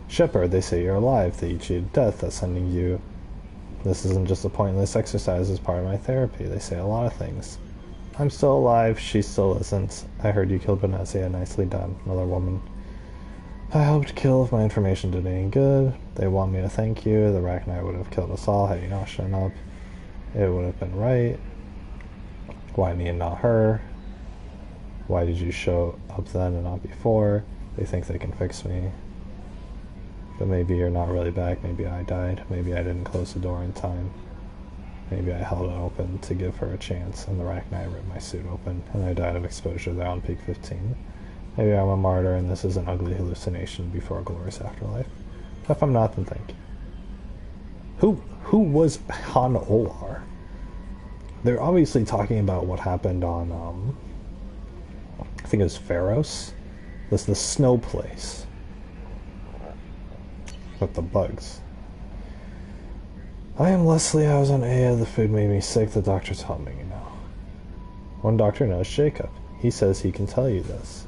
Shepard, they say you're alive. They eat you to death. That's sending you. This isn't just a pointless exercise as part of my therapy. They say a lot of things. I'm still alive. She still isn't. I heard you killed Benezia. Nicely done. Another woman. I hoped to kill if my information did any good. They want me to thank you. The Rachni would have killed us all had you not shown up. It would have been right. Why me and not her? Why did you show up then and not before? They think they can fix me. But maybe you're not really back. Maybe I died. Maybe I didn't close the door in time. Maybe I held it open to give her a chance, and the Rachni ripped my suit open, and I died of exposure there on peak 15. Maybe I'm a martyr and this is an ugly hallucination before a glorious afterlife. If I'm not, then thank you. Who was Han Olar? They're obviously talking about what happened on, I think it was Pharos. This the snow place. With the bugs. I am Leslie, I was on Aya, the food made me sick, the doctor told me, you know. One doctor knows Jacob. He says he can tell you this.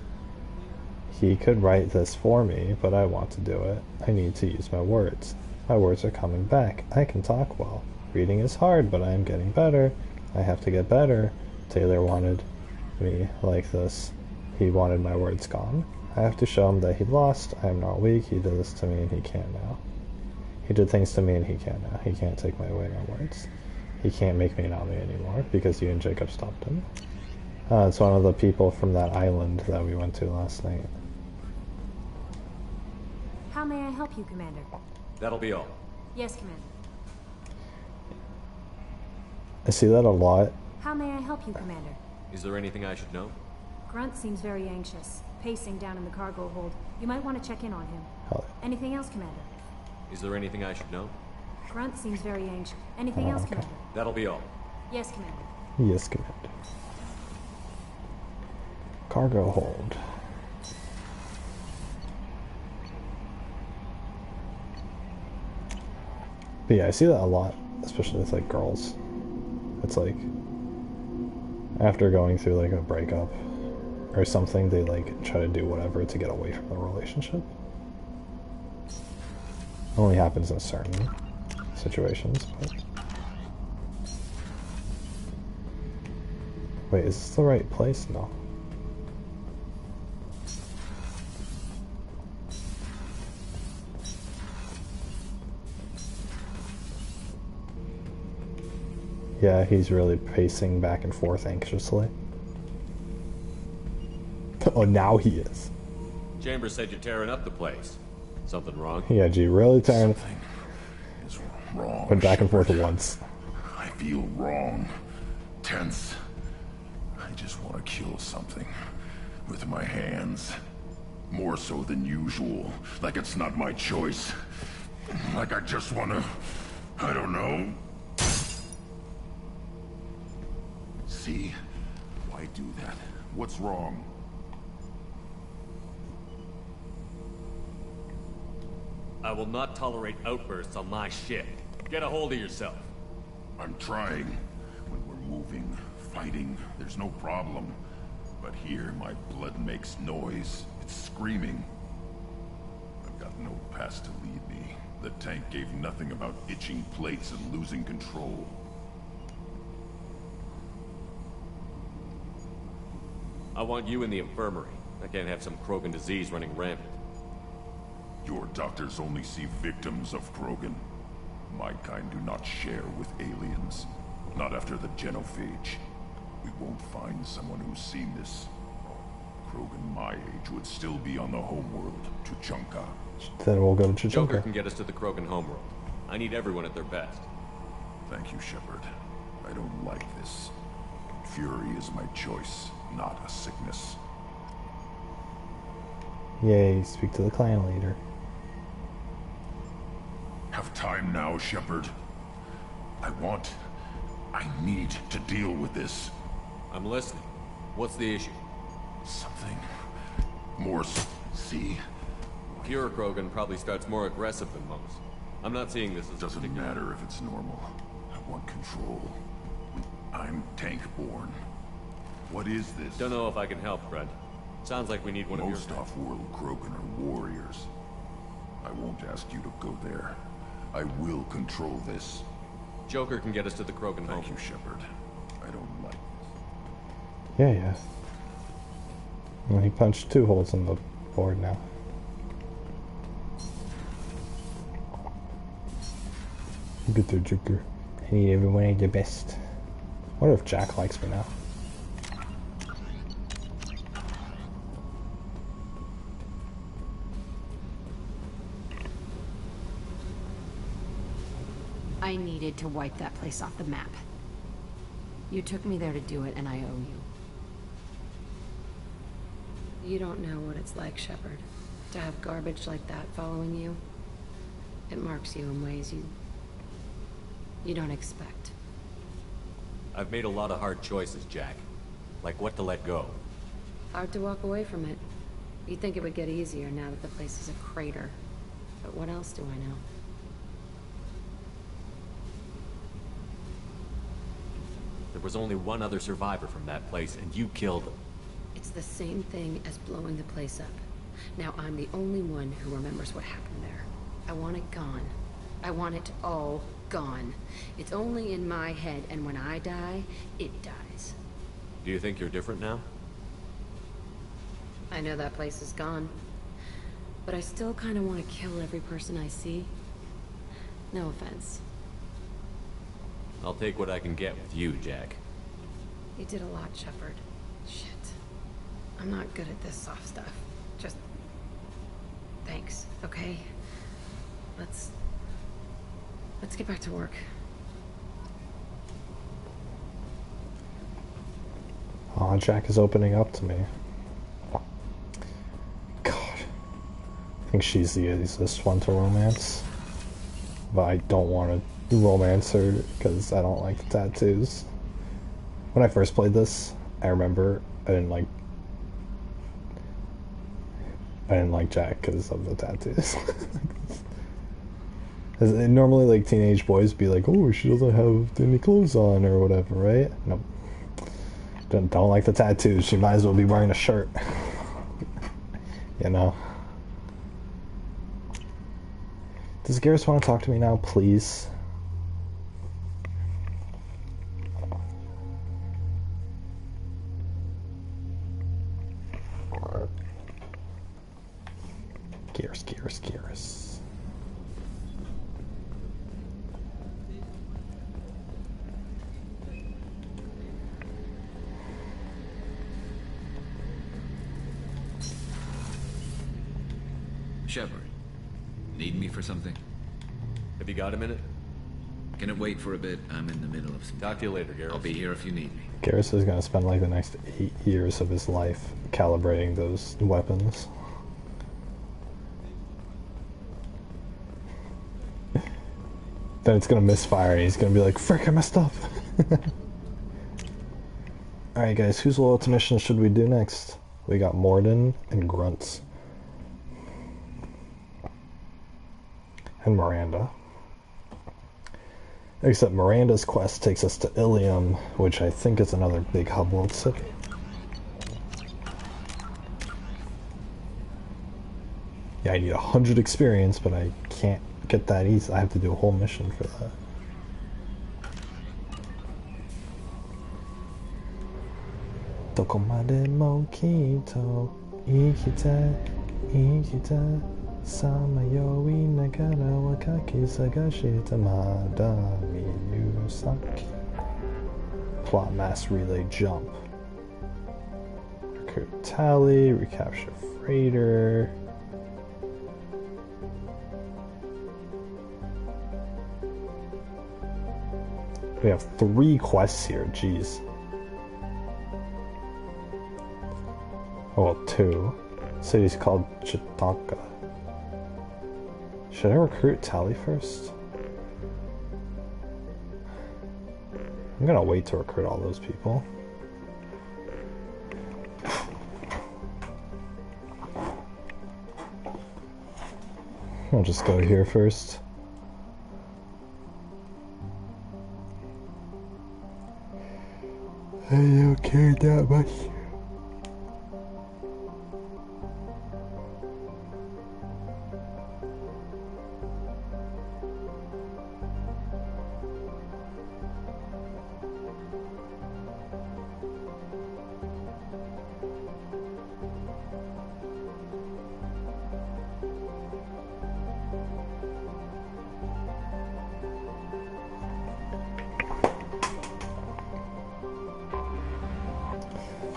He could write this for me, but I want to do it. I need to use my words. My words are coming back. I can talk well. Reading is hard, but I am getting better. I have to get better. Taylor wanted me like this. He wanted my words gone. I have to show him that he lost. I am not weak. He did this to me and he can't now. He did things to me and he can't now. He can't take my away my words. He can't make me not me anymore because you and Jacob stopped him. It's one of the people from that island that we went to last night. How may I help you, Commander? That'll be all. Yes, Commander. I see that a lot. How may I help you, Commander? Is there anything I should know? Grunt seems very anxious, pacing down in the cargo hold. You might want to check in on him. Anything else, Commander? Is there anything I should know? Grunt seems very anxious. Anything else, Commander? That'll be all. Yes, Commander. Yes, Commander. Cargo hold. But yeah, I see that a lot, especially with like girls. It's like after going through like a breakup or something, they like try to do whatever to get away from the relationship. It only happens in certain situations, but... Wait, is this the right place? No. Yeah, he's really pacing back and forth anxiously. Oh, now he is. Chambers said you're tearing up the place. Something wrong? Yeah, G, really tearing... Something is wrong. Went back and forth once. I feel wrong. Tense. I just want to kill something. With my hands. More so than usual. Like it's not my choice. Like I just want to... I don't know. See? Why do that? What's wrong? I will not tolerate outbursts on my ship. Get a hold of yourself. I'm trying. When we're moving, fighting, there's no problem. But here, my blood makes noise. It's screaming. I've got no past to lead me. The tank gave nothing about itching plates and losing control. I want you in the infirmary. I can't have some Krogan disease running rampant. Your doctors only see victims of Krogan. My kind do not share with aliens. Not after the genophage. We won't find someone who's seen this. Krogan my age would still be on the homeworld, Tuchanka. Then we'll go to Tuchanka. Joker can get us to the Krogan homeworld. I need everyone at their best. Thank you, Shepard. I don't like this. Fury is my choice, not a sickness. Yay, speak to the clan leader. Have time now, Shepard. I need to deal with this. I'm listening. What's the issue? Something more. See? Pure Krogan probably starts more aggressive than most. I'm not seeing this as doesn't matter if it's normal. I want control. I'm tank-born. What is this? Don't know if I can help, Brent. Sounds like we need one of your... Most off-world Krogan are warriors. I won't ask you to go there. I will control this. Joker can get us to the Krogan home. Thank you, Shepard. I don't like this. Yeah. Well, he punched 2 holes in the board now. Good through Joker. I need everyone at their best. I wonder if Jack likes me now. I needed to wipe that place off the map. You took me there to do it, and I owe you. You don't know what it's like, Shepard, to have garbage like that following you. It marks you in ways you don't expect. I've made a lot of hard choices, Jack. Like what to let go. Hard to walk away from it. You'd think it would get easier now that the place is a crater. But what else do I know? There was only one other survivor from that place, and you killed him. It's the same thing as blowing the place up. Now I'm the only one who remembers what happened there. I want it gone. I want it all gone. It's only in my head, and when I die, it dies. Do you think you're different now? I know that place is gone. But I still kind of want to kill every person I see. No offense. I'll take what I can get with you, Jack. You did a lot, Shepard. Shit. I'm not good at this soft stuff. Just... thanks, okay? Let's get back to work. Aw, Jack is opening up to me. God. I think she's the easiest one to romance. But I don't want to romance her because I don't like the tattoos. when I first played this, I remember I didn't like Jack because of the tattoos. Normally, like, teenage boys be like, oh, she doesn't have any clothes on or whatever, right? Nope. Don't like the tattoos. She might as well be wearing a shirt. You know? Does Garrus want to talk to me now, please? Garrus. Shepard, need me for something? Have you got a minute? Can it wait for a bit? I'm in the middle of some... Talk to you later, Garrus. I'll be here if you need me. Garrus is going to spend like the next 8 years of his life calibrating those weapons. Then it's going to misfire and he's going to be like, frick, I messed up. Alright guys, whose loyalty mission should we do next? We got Morden and Grunts. And Miranda. Except Miranda's quest takes us to Ilium, which I think is another big hub world city. Yeah, I need 100 experience, but I can't get that easy. I have to do a whole mission for that. Tokomade mokito ikita Samayo inagara wakaki sagashita madami yusaki. Plot mass relay jump. Recruit tally, recapture freighter. We have 3 quests here, jeez. Oh, well, 2. City's called Chitaka. Should I recruit Tally first? I'm gonna wait to recruit all those people. I'll just go here first. I don't care that much.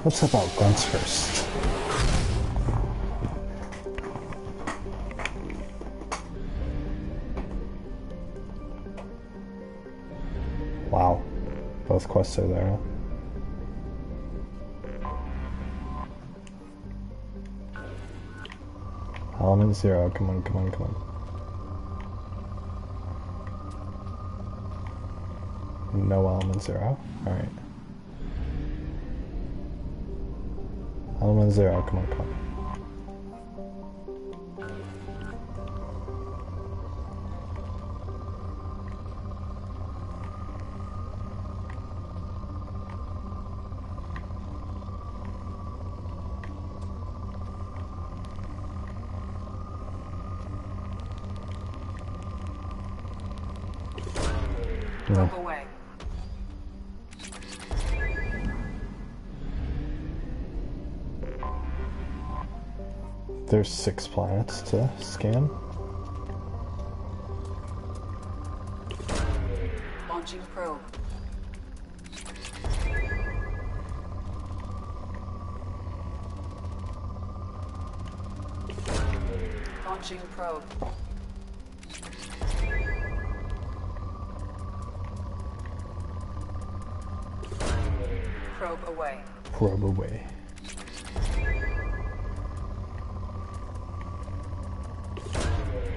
Let's about guns first. Wow, both quests are there. Element 0, come on. No element 0, alright. Element 0, come on. No. Away. There's 6 planets to scan. Launching probe. Launching probe. Probe away. Probe away.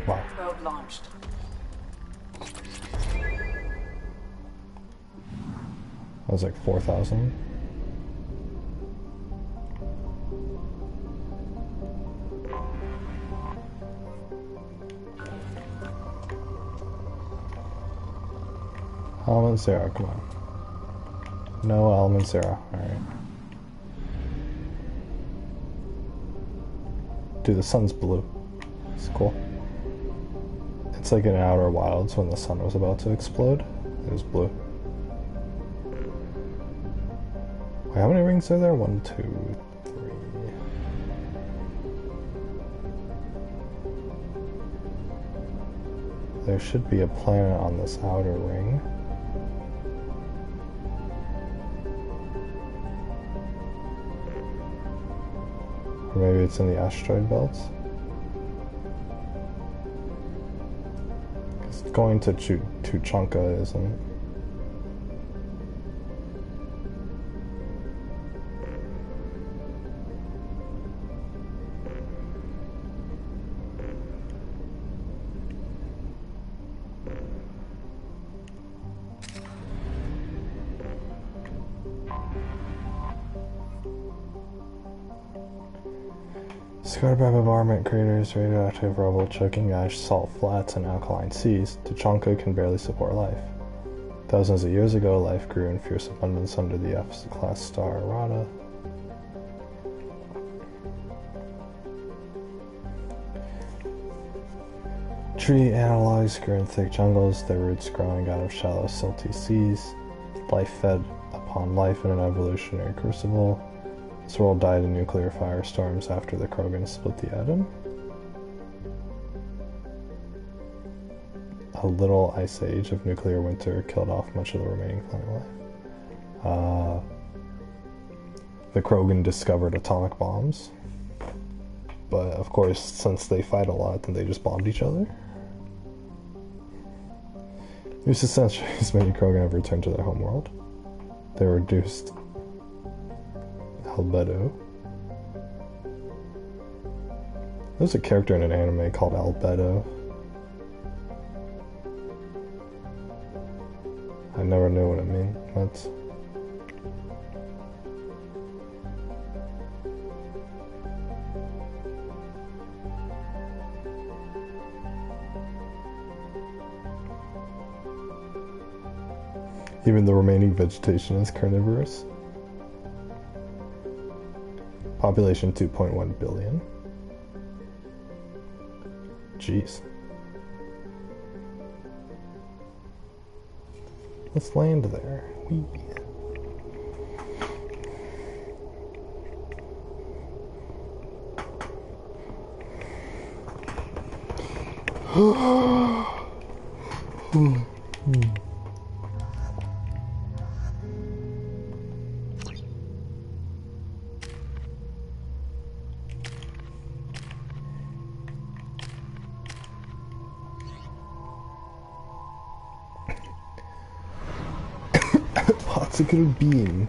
Wow. Probe launched. was like 4,000. Element 0, come on. No element 0, alright. Dude, the sun's blue. It's cool. It's like in Outer Wilds when the sun was about to explode. It was blue. Wait, how many rings are there? 1, 2, 3. There should be a planet on this outer ring. Or maybe it's in the asteroid belts. Because going to Tuchanka isn't. Discovered by bombardment craters, radioactive rubble, choking ash, salt flats, and alkaline seas, Tuchanka can barely support life. Thousands of years ago, life grew in fierce abundance under the F-class star Rada. Tree analogs grew in thick jungles, their roots growing out of shallow, silty seas. Life fed upon life in an evolutionary crucible. This world died in nuclear firestorms after the Krogan split the atom. A little ice age of nuclear winter killed off much of the remaining plant life. The Krogan discovered atomic bombs. But of course, since they fight a lot, then they just bombed each other. Recent centuries, many Krogan have returned to their homeworld. They reduced Albedo. There's a character in an anime called Albedo. I never knew what it meant. Even the remaining vegetation is carnivorous. Population 2.1 billion. Jeez. Let's land there. Whee. Particle beam.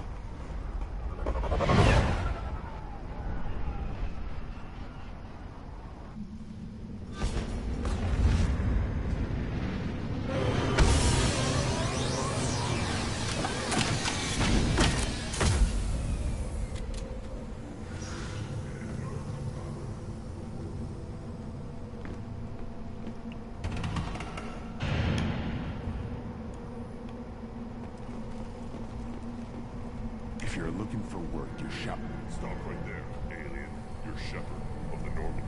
If you're looking for work, you're shut. Stop right there, alien. You're Shepard of the Normandy.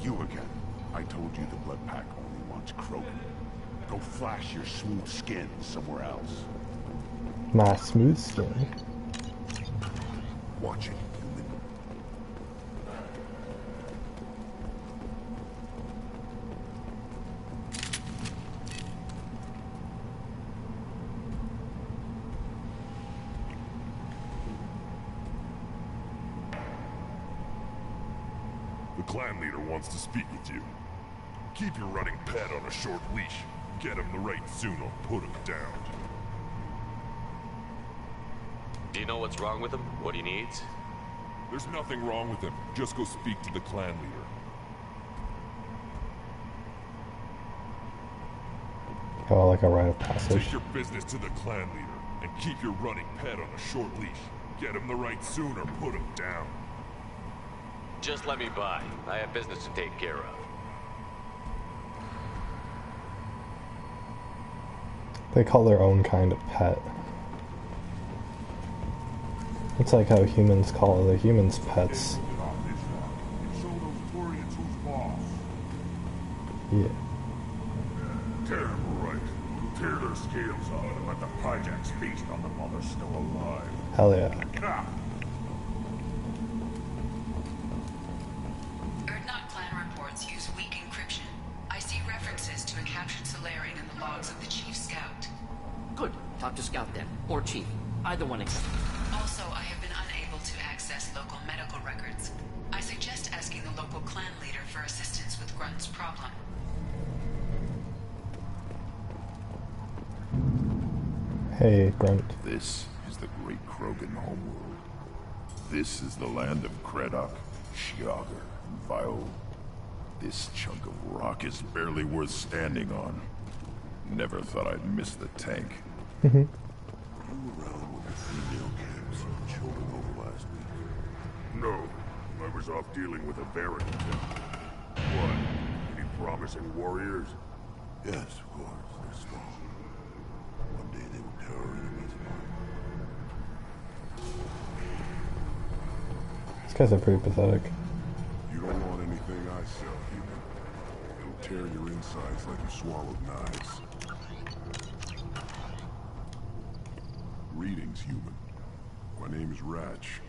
You again. I told you the Blood Pack only wants Krogan. Go flash your smooth skin somewhere else. My smooth skin. Watch it, human. The clan leader wants to speak with you. Keep your running pet on a short leash. Get him the right soon or put him down. Do you know what's wrong with him? What he needs? There's nothing wrong with him. Just go speak to the clan leader. Oh, like a rite of passage. Take your business to the clan leader and keep your running pet on a short leash. Get him the right soon or put him down. Just let me by. I have business to take care of. They call their own kind of pet. It's like how humans call other humans pets. Yeah. Damn right. Tear their scales off and let the Pyjaks feast on them while they're still alive. Hell yeah. Erdnot clan reports use weak encryption. I see references to a captured Solarian in the logs of the Chief Scout. Good. Talk to Scout then. Or Chief. Either one accepted. Also, I have been unable to access local medical records. I suggest asking the local clan leader for assistance with Grunt's problem. Hey, Grunt. This is the great Krogan homeworld. This is the land of Kredok, Shiagar, and Vio. This chunk of rock is barely worth standing on. Never thought I'd miss the tank. You were around when the female camps and children over last week? No. I was off dealing with a Baron attempt. What? Any promising warriors? Yes, of course. They're small. One day they will tear our enemies apart. These guys are pretty pathetic. You don't want anything I sell, human. It'll tear your insides like you swallowed knives. Greetings, human. My name is Ratch.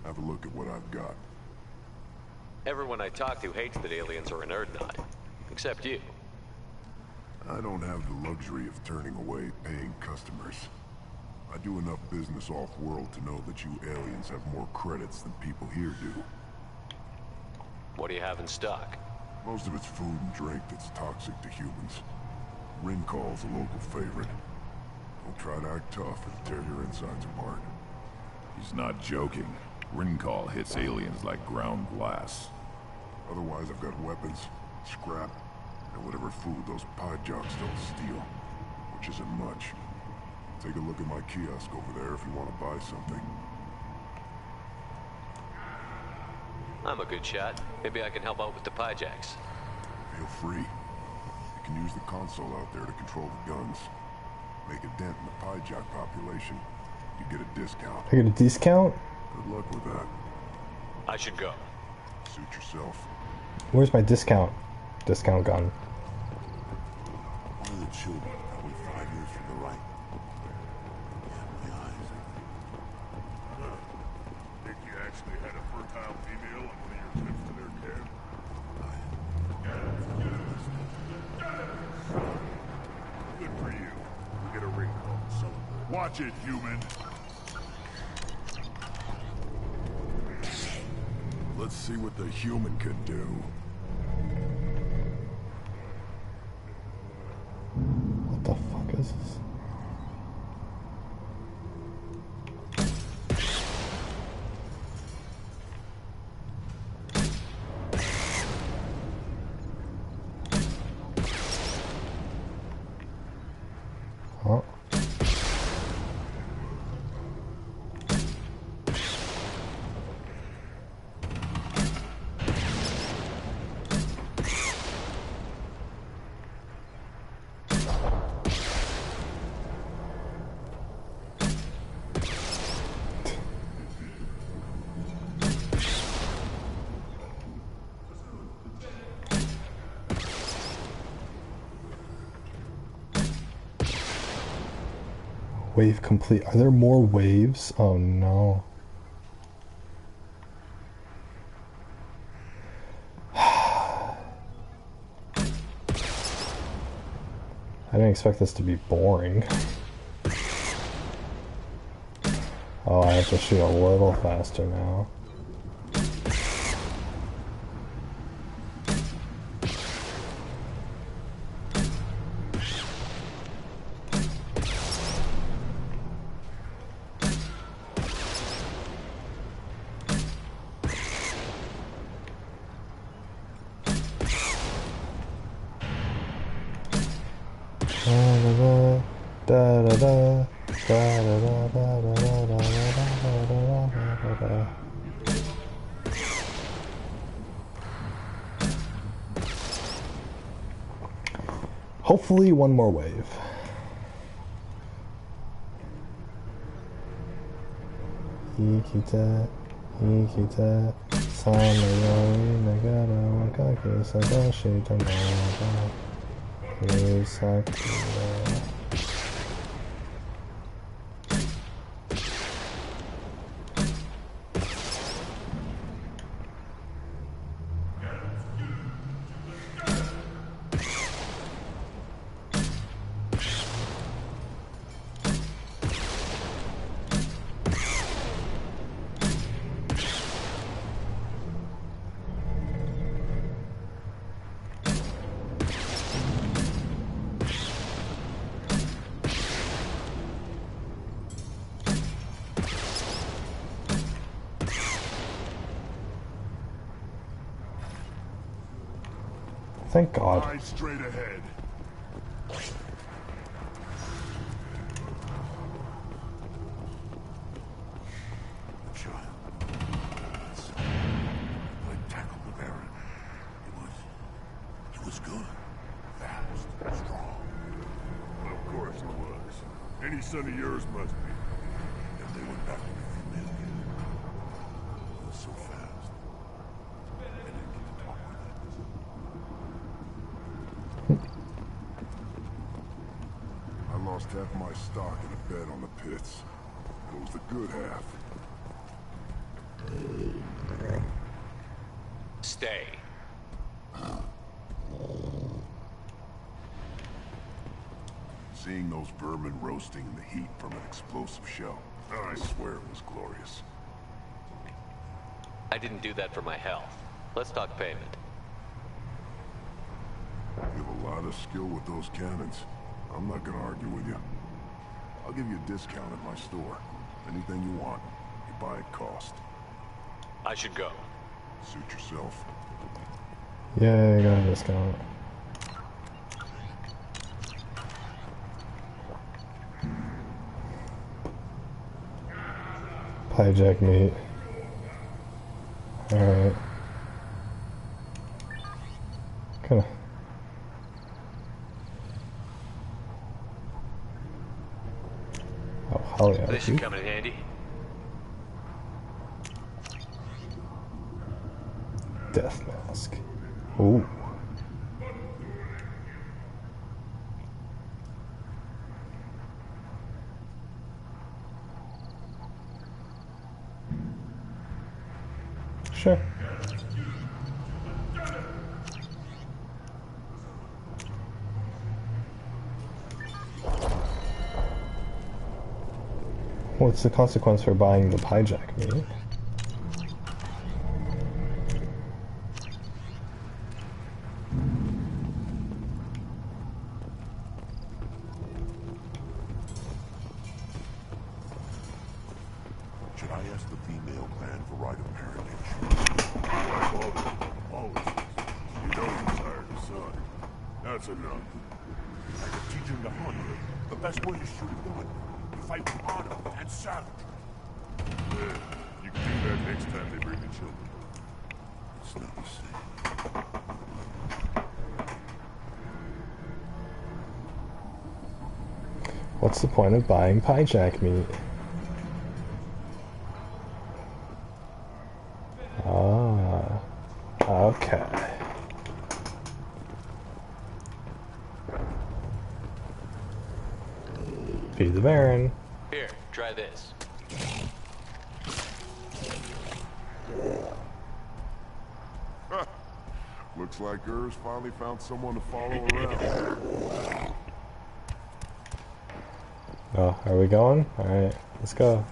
Have a look at what I've got. Everyone I talk to hates that aliens are an Erdnot. Except you. I don't have the luxury of turning away paying customers. I do enough business off-world to know that you aliens have more credits than people here do. What do you have in stock? Most of it's food and drink that's toxic to humans. Ringcall's a local favorite. Don't try to act tough and tear your insides apart. He's not joking. Ringcall hits aliens like ground glass. Otherwise, I've got weapons, scrap, and whatever food those Pyjaks don't steal. Which isn't much. Take a look at my kiosk over there if you want to buy something. I'm a good shot. Maybe I can help out with the Pyjaks. Feel free. You can use the console out there to control the guns. Make a dent in the Pyjak population. You get a discount. I get a discount? Good luck with that. I should go. Suit yourself. Where's my discount? Discount gun. One of the children, probably 5 years from the right. Yeah, my eyes. Think you actually had a fertile female on one of your trips to their camp? Good for you. You get a ring call to celebrate. Watch it, human. Let's see what the human can do. What the fuck is this? Huh? Wave complete. Are there more waves? Oh no. I didn't expect this to be boring. Oh, I have to shoot a little faster now. Hopefully one more wave. Ikita, Ikita, Samayori, Nagara, Wakaki, Sadashi, Tamara, Sakura. Thank God. Eyes straight ahead. Child. I tackled the Baron. He was good. Fast. Strong. Of course he was. Any son of yours must be. And they went back to the female kid. He was so fast. I didn't get to talk with him. I lost half my stock in a bet on the pits. It was the good half. Stay. Seeing those vermin roasting in the heat from an explosive shell, I swear it was glorious. I didn't do that for my health. Let's talk payment. You have a lot of skill with those cannons. I'm not gonna argue with you. I'll give you a discount at my store. Anything you want, you buy at cost. I should go. Suit yourself. Yeah, I got a discount. Hijack meat. Alright. Kinda. Oh, hell yeah. This should come in handy. Death mask. Ooh. Sure. What's the consequence for buying the hijack meat? Should I ask the female clan for right of parentage? Always. You know you desired a son. That's enough. I could teach him to hunt. The best way to shoot a gun. To fight with honor and savage. Yeah, you can do that next time they bring the children. It's not the same. What's the point of buying hijack meat? Ah, okay. Feed the Baron. Here, try this. Looks like Urs finally found someone to follow around. Oh, are we going? Alright, let's go.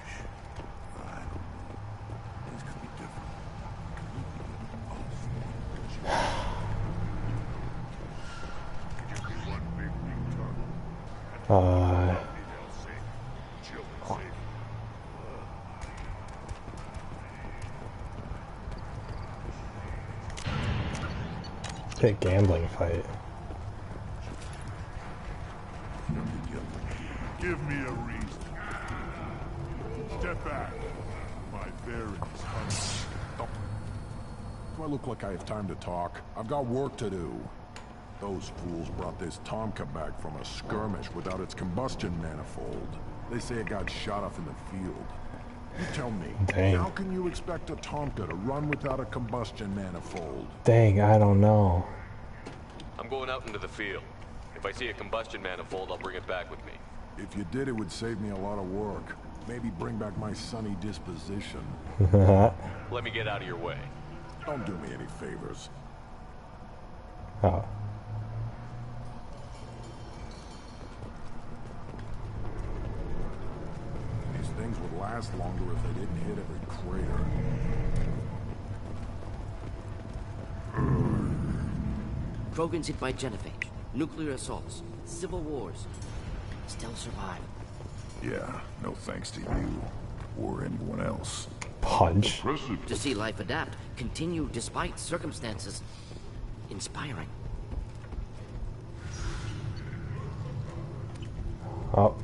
Big gambling fight. Give me a reason. Step back. My Baron is hungry. Do I look like I have time to talk? I've got work to do. Those fools brought this Tomka back from a skirmish without its combustion manifold. They say it got shot off in the field. You tell me, Dang. how can you expect a Tomka to run without a combustion manifold? Dang, I don't know. I'm going out into the field. If I see a combustion manifold, I'll bring it back with me. If you did, it would save me a lot of work. Maybe bring back my sunny disposition. Let me get out of your way. Don't do me any favors. Oh. These things would last longer if they didn't hit every crater. Krogan's hit by genophage, nuclear assaults, civil wars. Still survive. Yeah, no thanks to you or anyone else. Punch. To see life adapt, continue despite circumstances. Inspiring. Oh.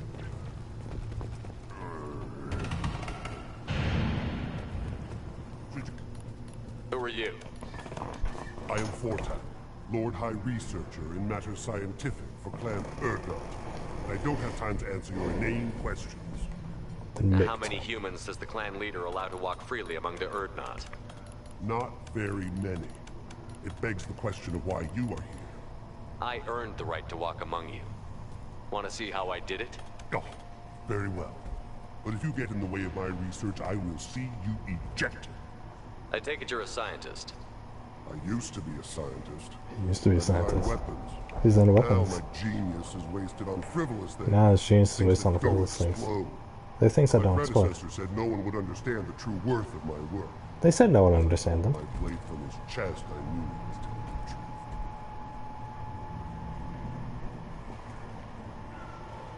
Who are you? I am Fortan, Lord High Researcher in matters scientific for Clan Urdnot. I don't have time to answer your inane questions. Now, how many humans does the clan leader allow to walk freely among the Urdnot? Not very many. It begs the question of why you are here. I earned the right to walk among you. Want to see how I did it? Oh, very well. But if you get in the way of my research, I will see you ejected. I take it you're a scientist. I used to be a scientist. He used to be a scientist. Weapons. He's into weapons. Now my genius is wasted on frivolous things. Now his genius is wasted on frivolous things. They're things that don't explode. My predecessor said no one would understand the true worth of my work. They said no one would understand them. I played from his chest, I knew he was telling the truth.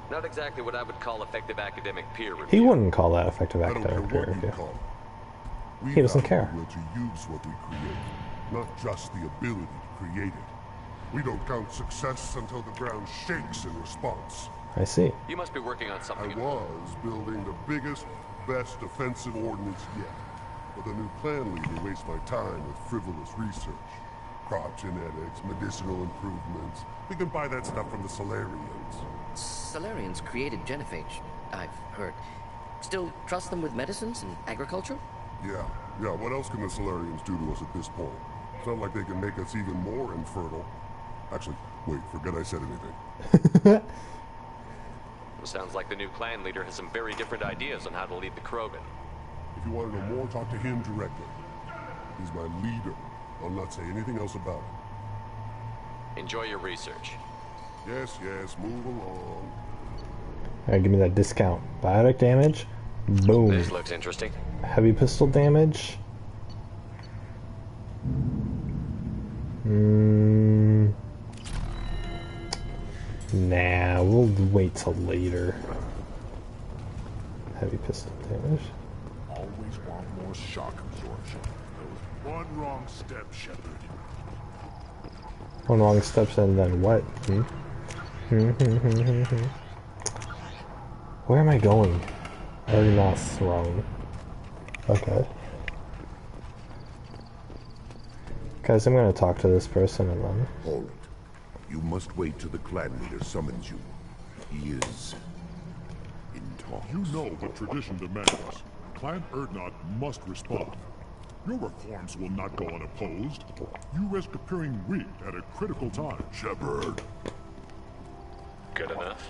Not exactly what I would call effective academic peer review. He wouldn't call that effective academic peer review. He doesn't care. We to use what we create, not just the ability to create it. We don't count success until the ground shakes in response. I see. You must be working on something. I was building the biggest, best defensive ordnance yet. But the new clan leader wastes my time with frivolous research. Crop genetics, medicinal improvements. We can buy that stuff from the Solarians. Solarians created genophage, I've heard. Still trust them with medicines and agriculture? Yeah. What else can the Solarians do to us at this point? It's not like they can make us even more infertile. Actually, wait, forget I said anything. Sounds like the new clan leader has some very different ideas on how to lead the Krogan. If you want to know more, talk to him directly. He's my leader. I'll not say anything else about it. Enjoy your research. Yes, move along. Alright, give me that discount. Biotic damage. Boom. This looks interesting. Heavy pistol damage. Nah, we'll wait till later. Heavy pistol damage. Always want more shock absorption. One wrong step, Shepard. One wrong steps and then what? Where am I going? Already not thrown. Okay. Guys, I'm gonna talk to this person and then... Hold. You must wait till the clan leader summons you. He is... in talks. You know what tradition demands. Clan Urdnot must respond. Your reforms will not go unopposed. You risk appearing weak at a critical time. Shepard. Good enough.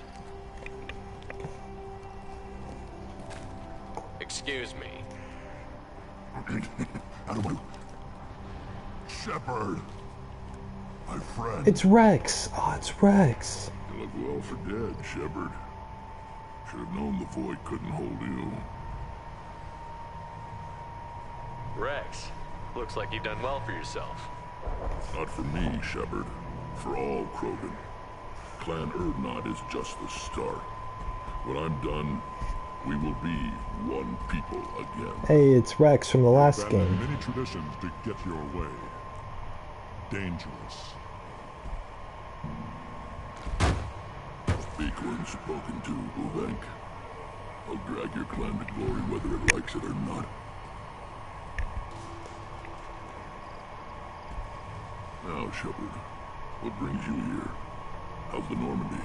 Excuse me. How do I... Shepard. My friend. It's Rex! Oh, it's Rex! You look well for dead, Shepard. Should have known the void couldn't hold you. Rex, looks like you've done well for yourself. Not for me, Shepard. For all Krogan. Clan Urdnot is just the start. When I'm done, we will be one people again. Hey, it's Rex from the last game. Many traditions to get your way. Dangerous. Speak when spoken to, Uvenk. I'll drag your clan to glory whether it likes it or not. Now, Shepard, What brings you here? How's the Normandy?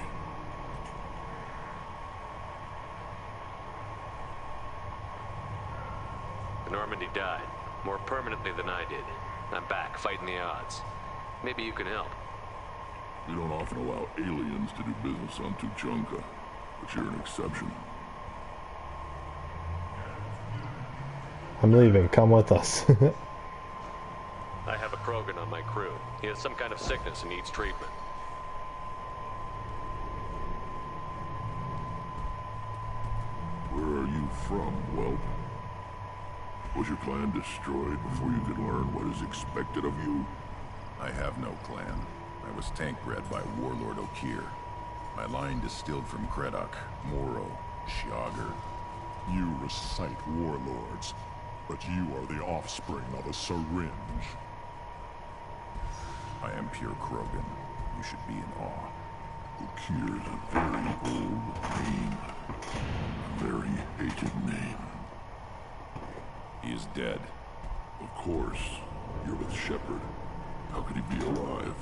The Normandy died, more permanently than I did. I'm back, fighting the odds. Maybe you can help. We don't often allow aliens to do business on Tuchanka, but you're an exception. I'm leaving. Come with us. I have a Krogan on my crew. He has some kind of sickness and needs treatment. Where are you from, whelp? Was your clan destroyed before you could learn what is expected of you? I have no clan. I was tank bred by Warlord Okir. My line distilled from Kredok, Moro, Shiagar. You recite warlords, but you are the offspring of a syringe. I am pure Krogan. You should be in awe. Okir is a very old name. A very hated name. He is dead. Of course. You're with Shepard. How could he be alive?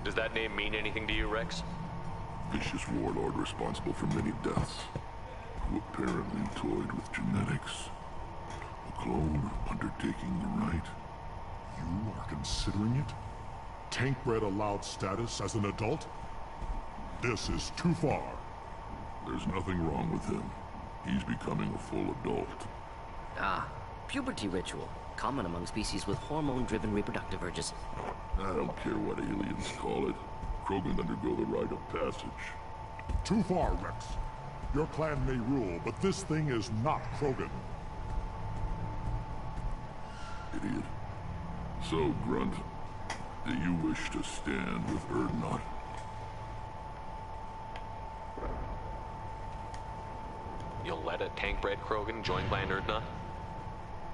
Does that name mean anything to you, Rex? Vicious warlord responsible for many deaths, who apparently toyed with genetics. A clone undertaking the right. You are considering it? Tank-bred allowed status as an adult? This is too far. There's nothing wrong with him. He's becoming a full adult. Ah, puberty ritual. Common among species with hormone-driven reproductive urges. I don't care what aliens call it. Krogan undergo the rite of passage. Too far, Rex. Your clan may rule, but this thing is not Krogan. Idiot. So, Grunt, do you wish to stand with Urdnot? You'll let a tank-bred Krogan join Clan Urdnot?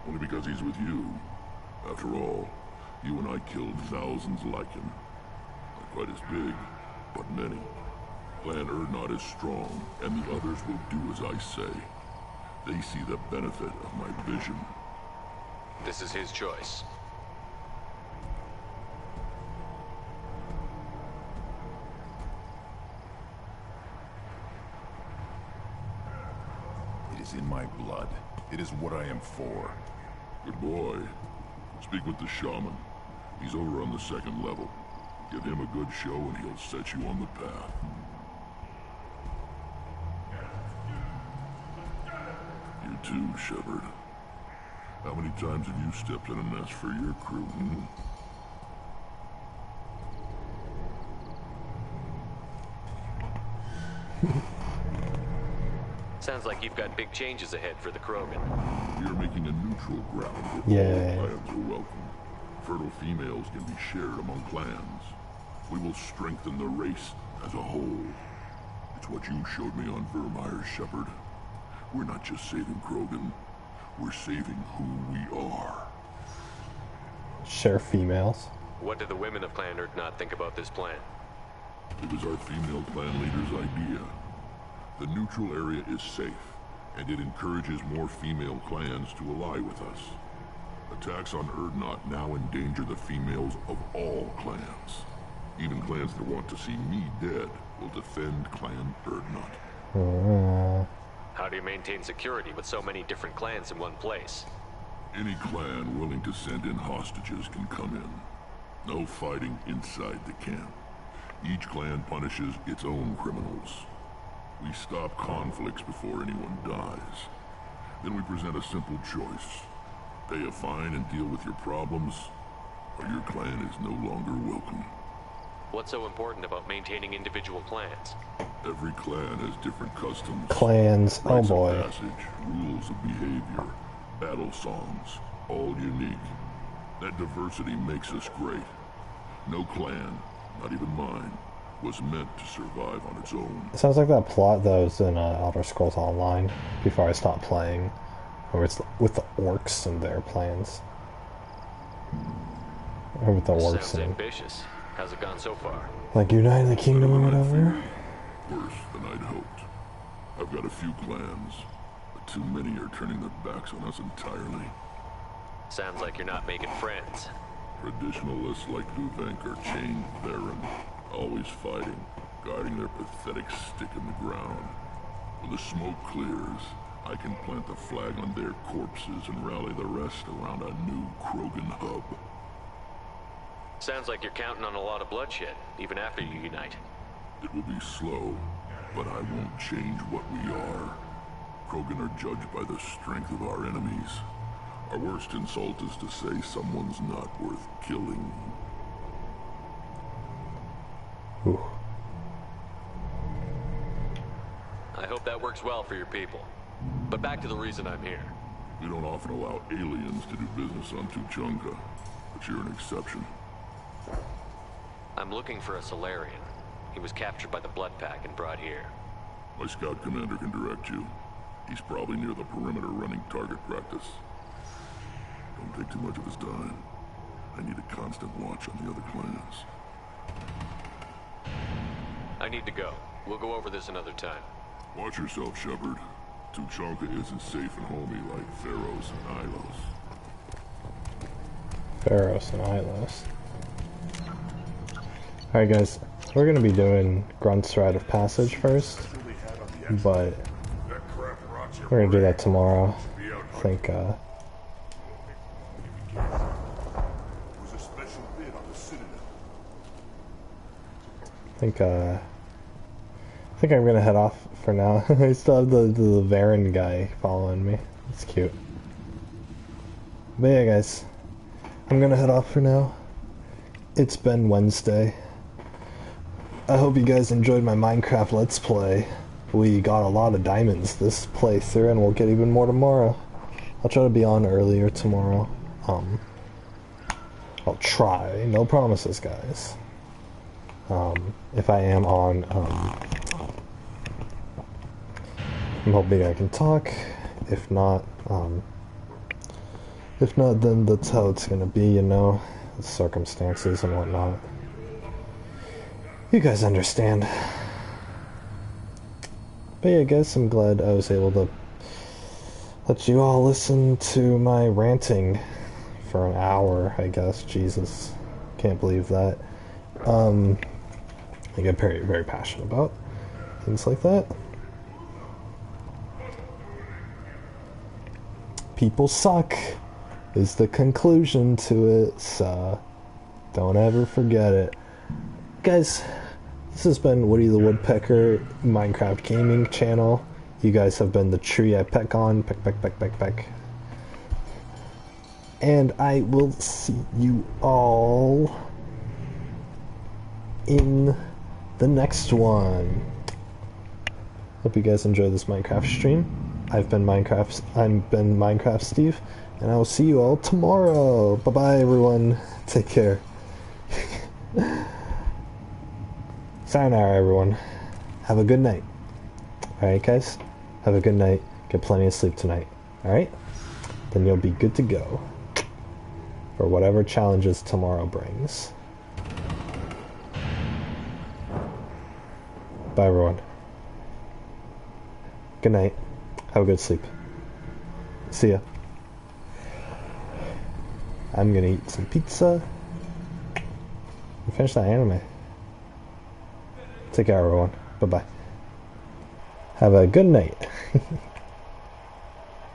Only because he's with you. After all, you and I killed thousands like him. Not quite as big, but many. Clan Urdnot is strong, and the others will do as I say. They see the benefit of my vision. This is his choice. It is in my blood. It is what I am for. Good boy. Speak with the shaman. He's over on the second level. Give him a good show and he'll set you on the path. You too, Shepard. How many times have you stepped in a nest for your crew, Sounds like you've got big changes ahead for the Krogan. We are making a neutral ground where all clans are welcome. Fertile females can be shared among clans. We will strengthen the race as a whole. It's what you showed me on Vermeer, Shepard. We're not just saving Krogan. We're saving who we are. Share females. What do the women of Clan Urdnot think about this plan? It was our female clan leader's idea. The neutral area is safe, and it encourages more female clans to ally with us. Attacks on Urdnot now endanger the females of all clans. Even clans that want to see me dead will defend Clan Urdnot. How do you maintain security with so many different clans in one place? Any clan willing to send in hostages can come in. No fighting inside the camp. Each clan punishes its own criminals. We stop conflicts before anyone dies. Then we present a simple choice. Pay a fine and deal with your problems, or your clan is no longer welcome. What's so important about maintaining individual clans? Every clan has different customs. Clans, oh boy. Passage, rules of behavior, battle songs, all unique. That diversity makes us great. No clan, not even mine, was meant to survive on its own. It sounds like that plot that was in Elder Scrolls Online before I stopped playing, where it's with the orcs and their plans. Or with the orcs. Sounds ambitious. How's it gone so far? Like United the Kingdom or whatever? Worse than I'd hoped. I've got a few clans, but too many are turning their backs on us entirely. Sounds like you're not making friends. Traditionalists like Uvenk are chained therein, always fighting, guarding their pathetic stick in the ground. When the smoke clears, I can plant the flag on their corpses and rally the rest around a new Krogan hub. Sounds like you're counting on a lot of bloodshed, even after you unite. It will be slow, but I won't change what we are. Krogan are judged by the strength of our enemies. Our worst insult is to say someone's not worth killing. Ooh. I hope that works well for your people. But back to the reason I'm here. We don't often allow aliens to do business on Tuchanka, but you're an exception. I'm looking for a Solarian. He was captured by the Blood Pack and brought here. My scout commander can direct you. He's probably near the perimeter running target practice. Don't take too much of his time. I need a constant watch on the other clans. I need to go. We'll go over this another time. Watch yourself, Shepard. Tuchanka isn't safe and homey like Pharos and Ilos. Pharos and Ilos. Alright guys, we're gonna be doing Grunt's Rite of Passage first, but we're gonna do that tomorrow. I think, I think I'm gonna head off for now. I still have the Varen guy following me. It's cute. But yeah guys, I'm gonna head off for now. It's been Wednesday. I hope you guys enjoyed my Minecraft Let's Play. We got a lot of diamonds this playthrough and we'll get even more tomorrow. I'll try to be on earlier tomorrow. I'll try. No promises, guys. If I am on, I'm hoping I can talk. If not, then that's how it's gonna be, you know, the circumstances and whatnot. You guys understand. But yeah, guys, I'm glad I was able to let you all listen to my ranting for an hour, I guess. Jesus, can't believe that. I get very, very passionate about things like that. People suck is the conclusion to it, so don't ever forget it. Guys, this has been Woody the Woodpecker Minecraft Gaming channel. You guys have been the tree I peck on. Peck, peck, peck, peck, peck. And I will see you all in the next one. Hope you guys enjoy this Minecraft stream. I've been Minecraft Steve, and I will see you all tomorrow. Bye bye everyone. Take care. Sayonara everyone. Have a good night. Alright guys? Have a good night. Get plenty of sleep tonight. Alright? Then you'll be good to go for whatever challenges tomorrow brings. Bye everyone. Good night. Have a good sleep. See ya. I'm gonna eat some pizza and finish that anime. Take care everyone. Bye bye. Have a good night.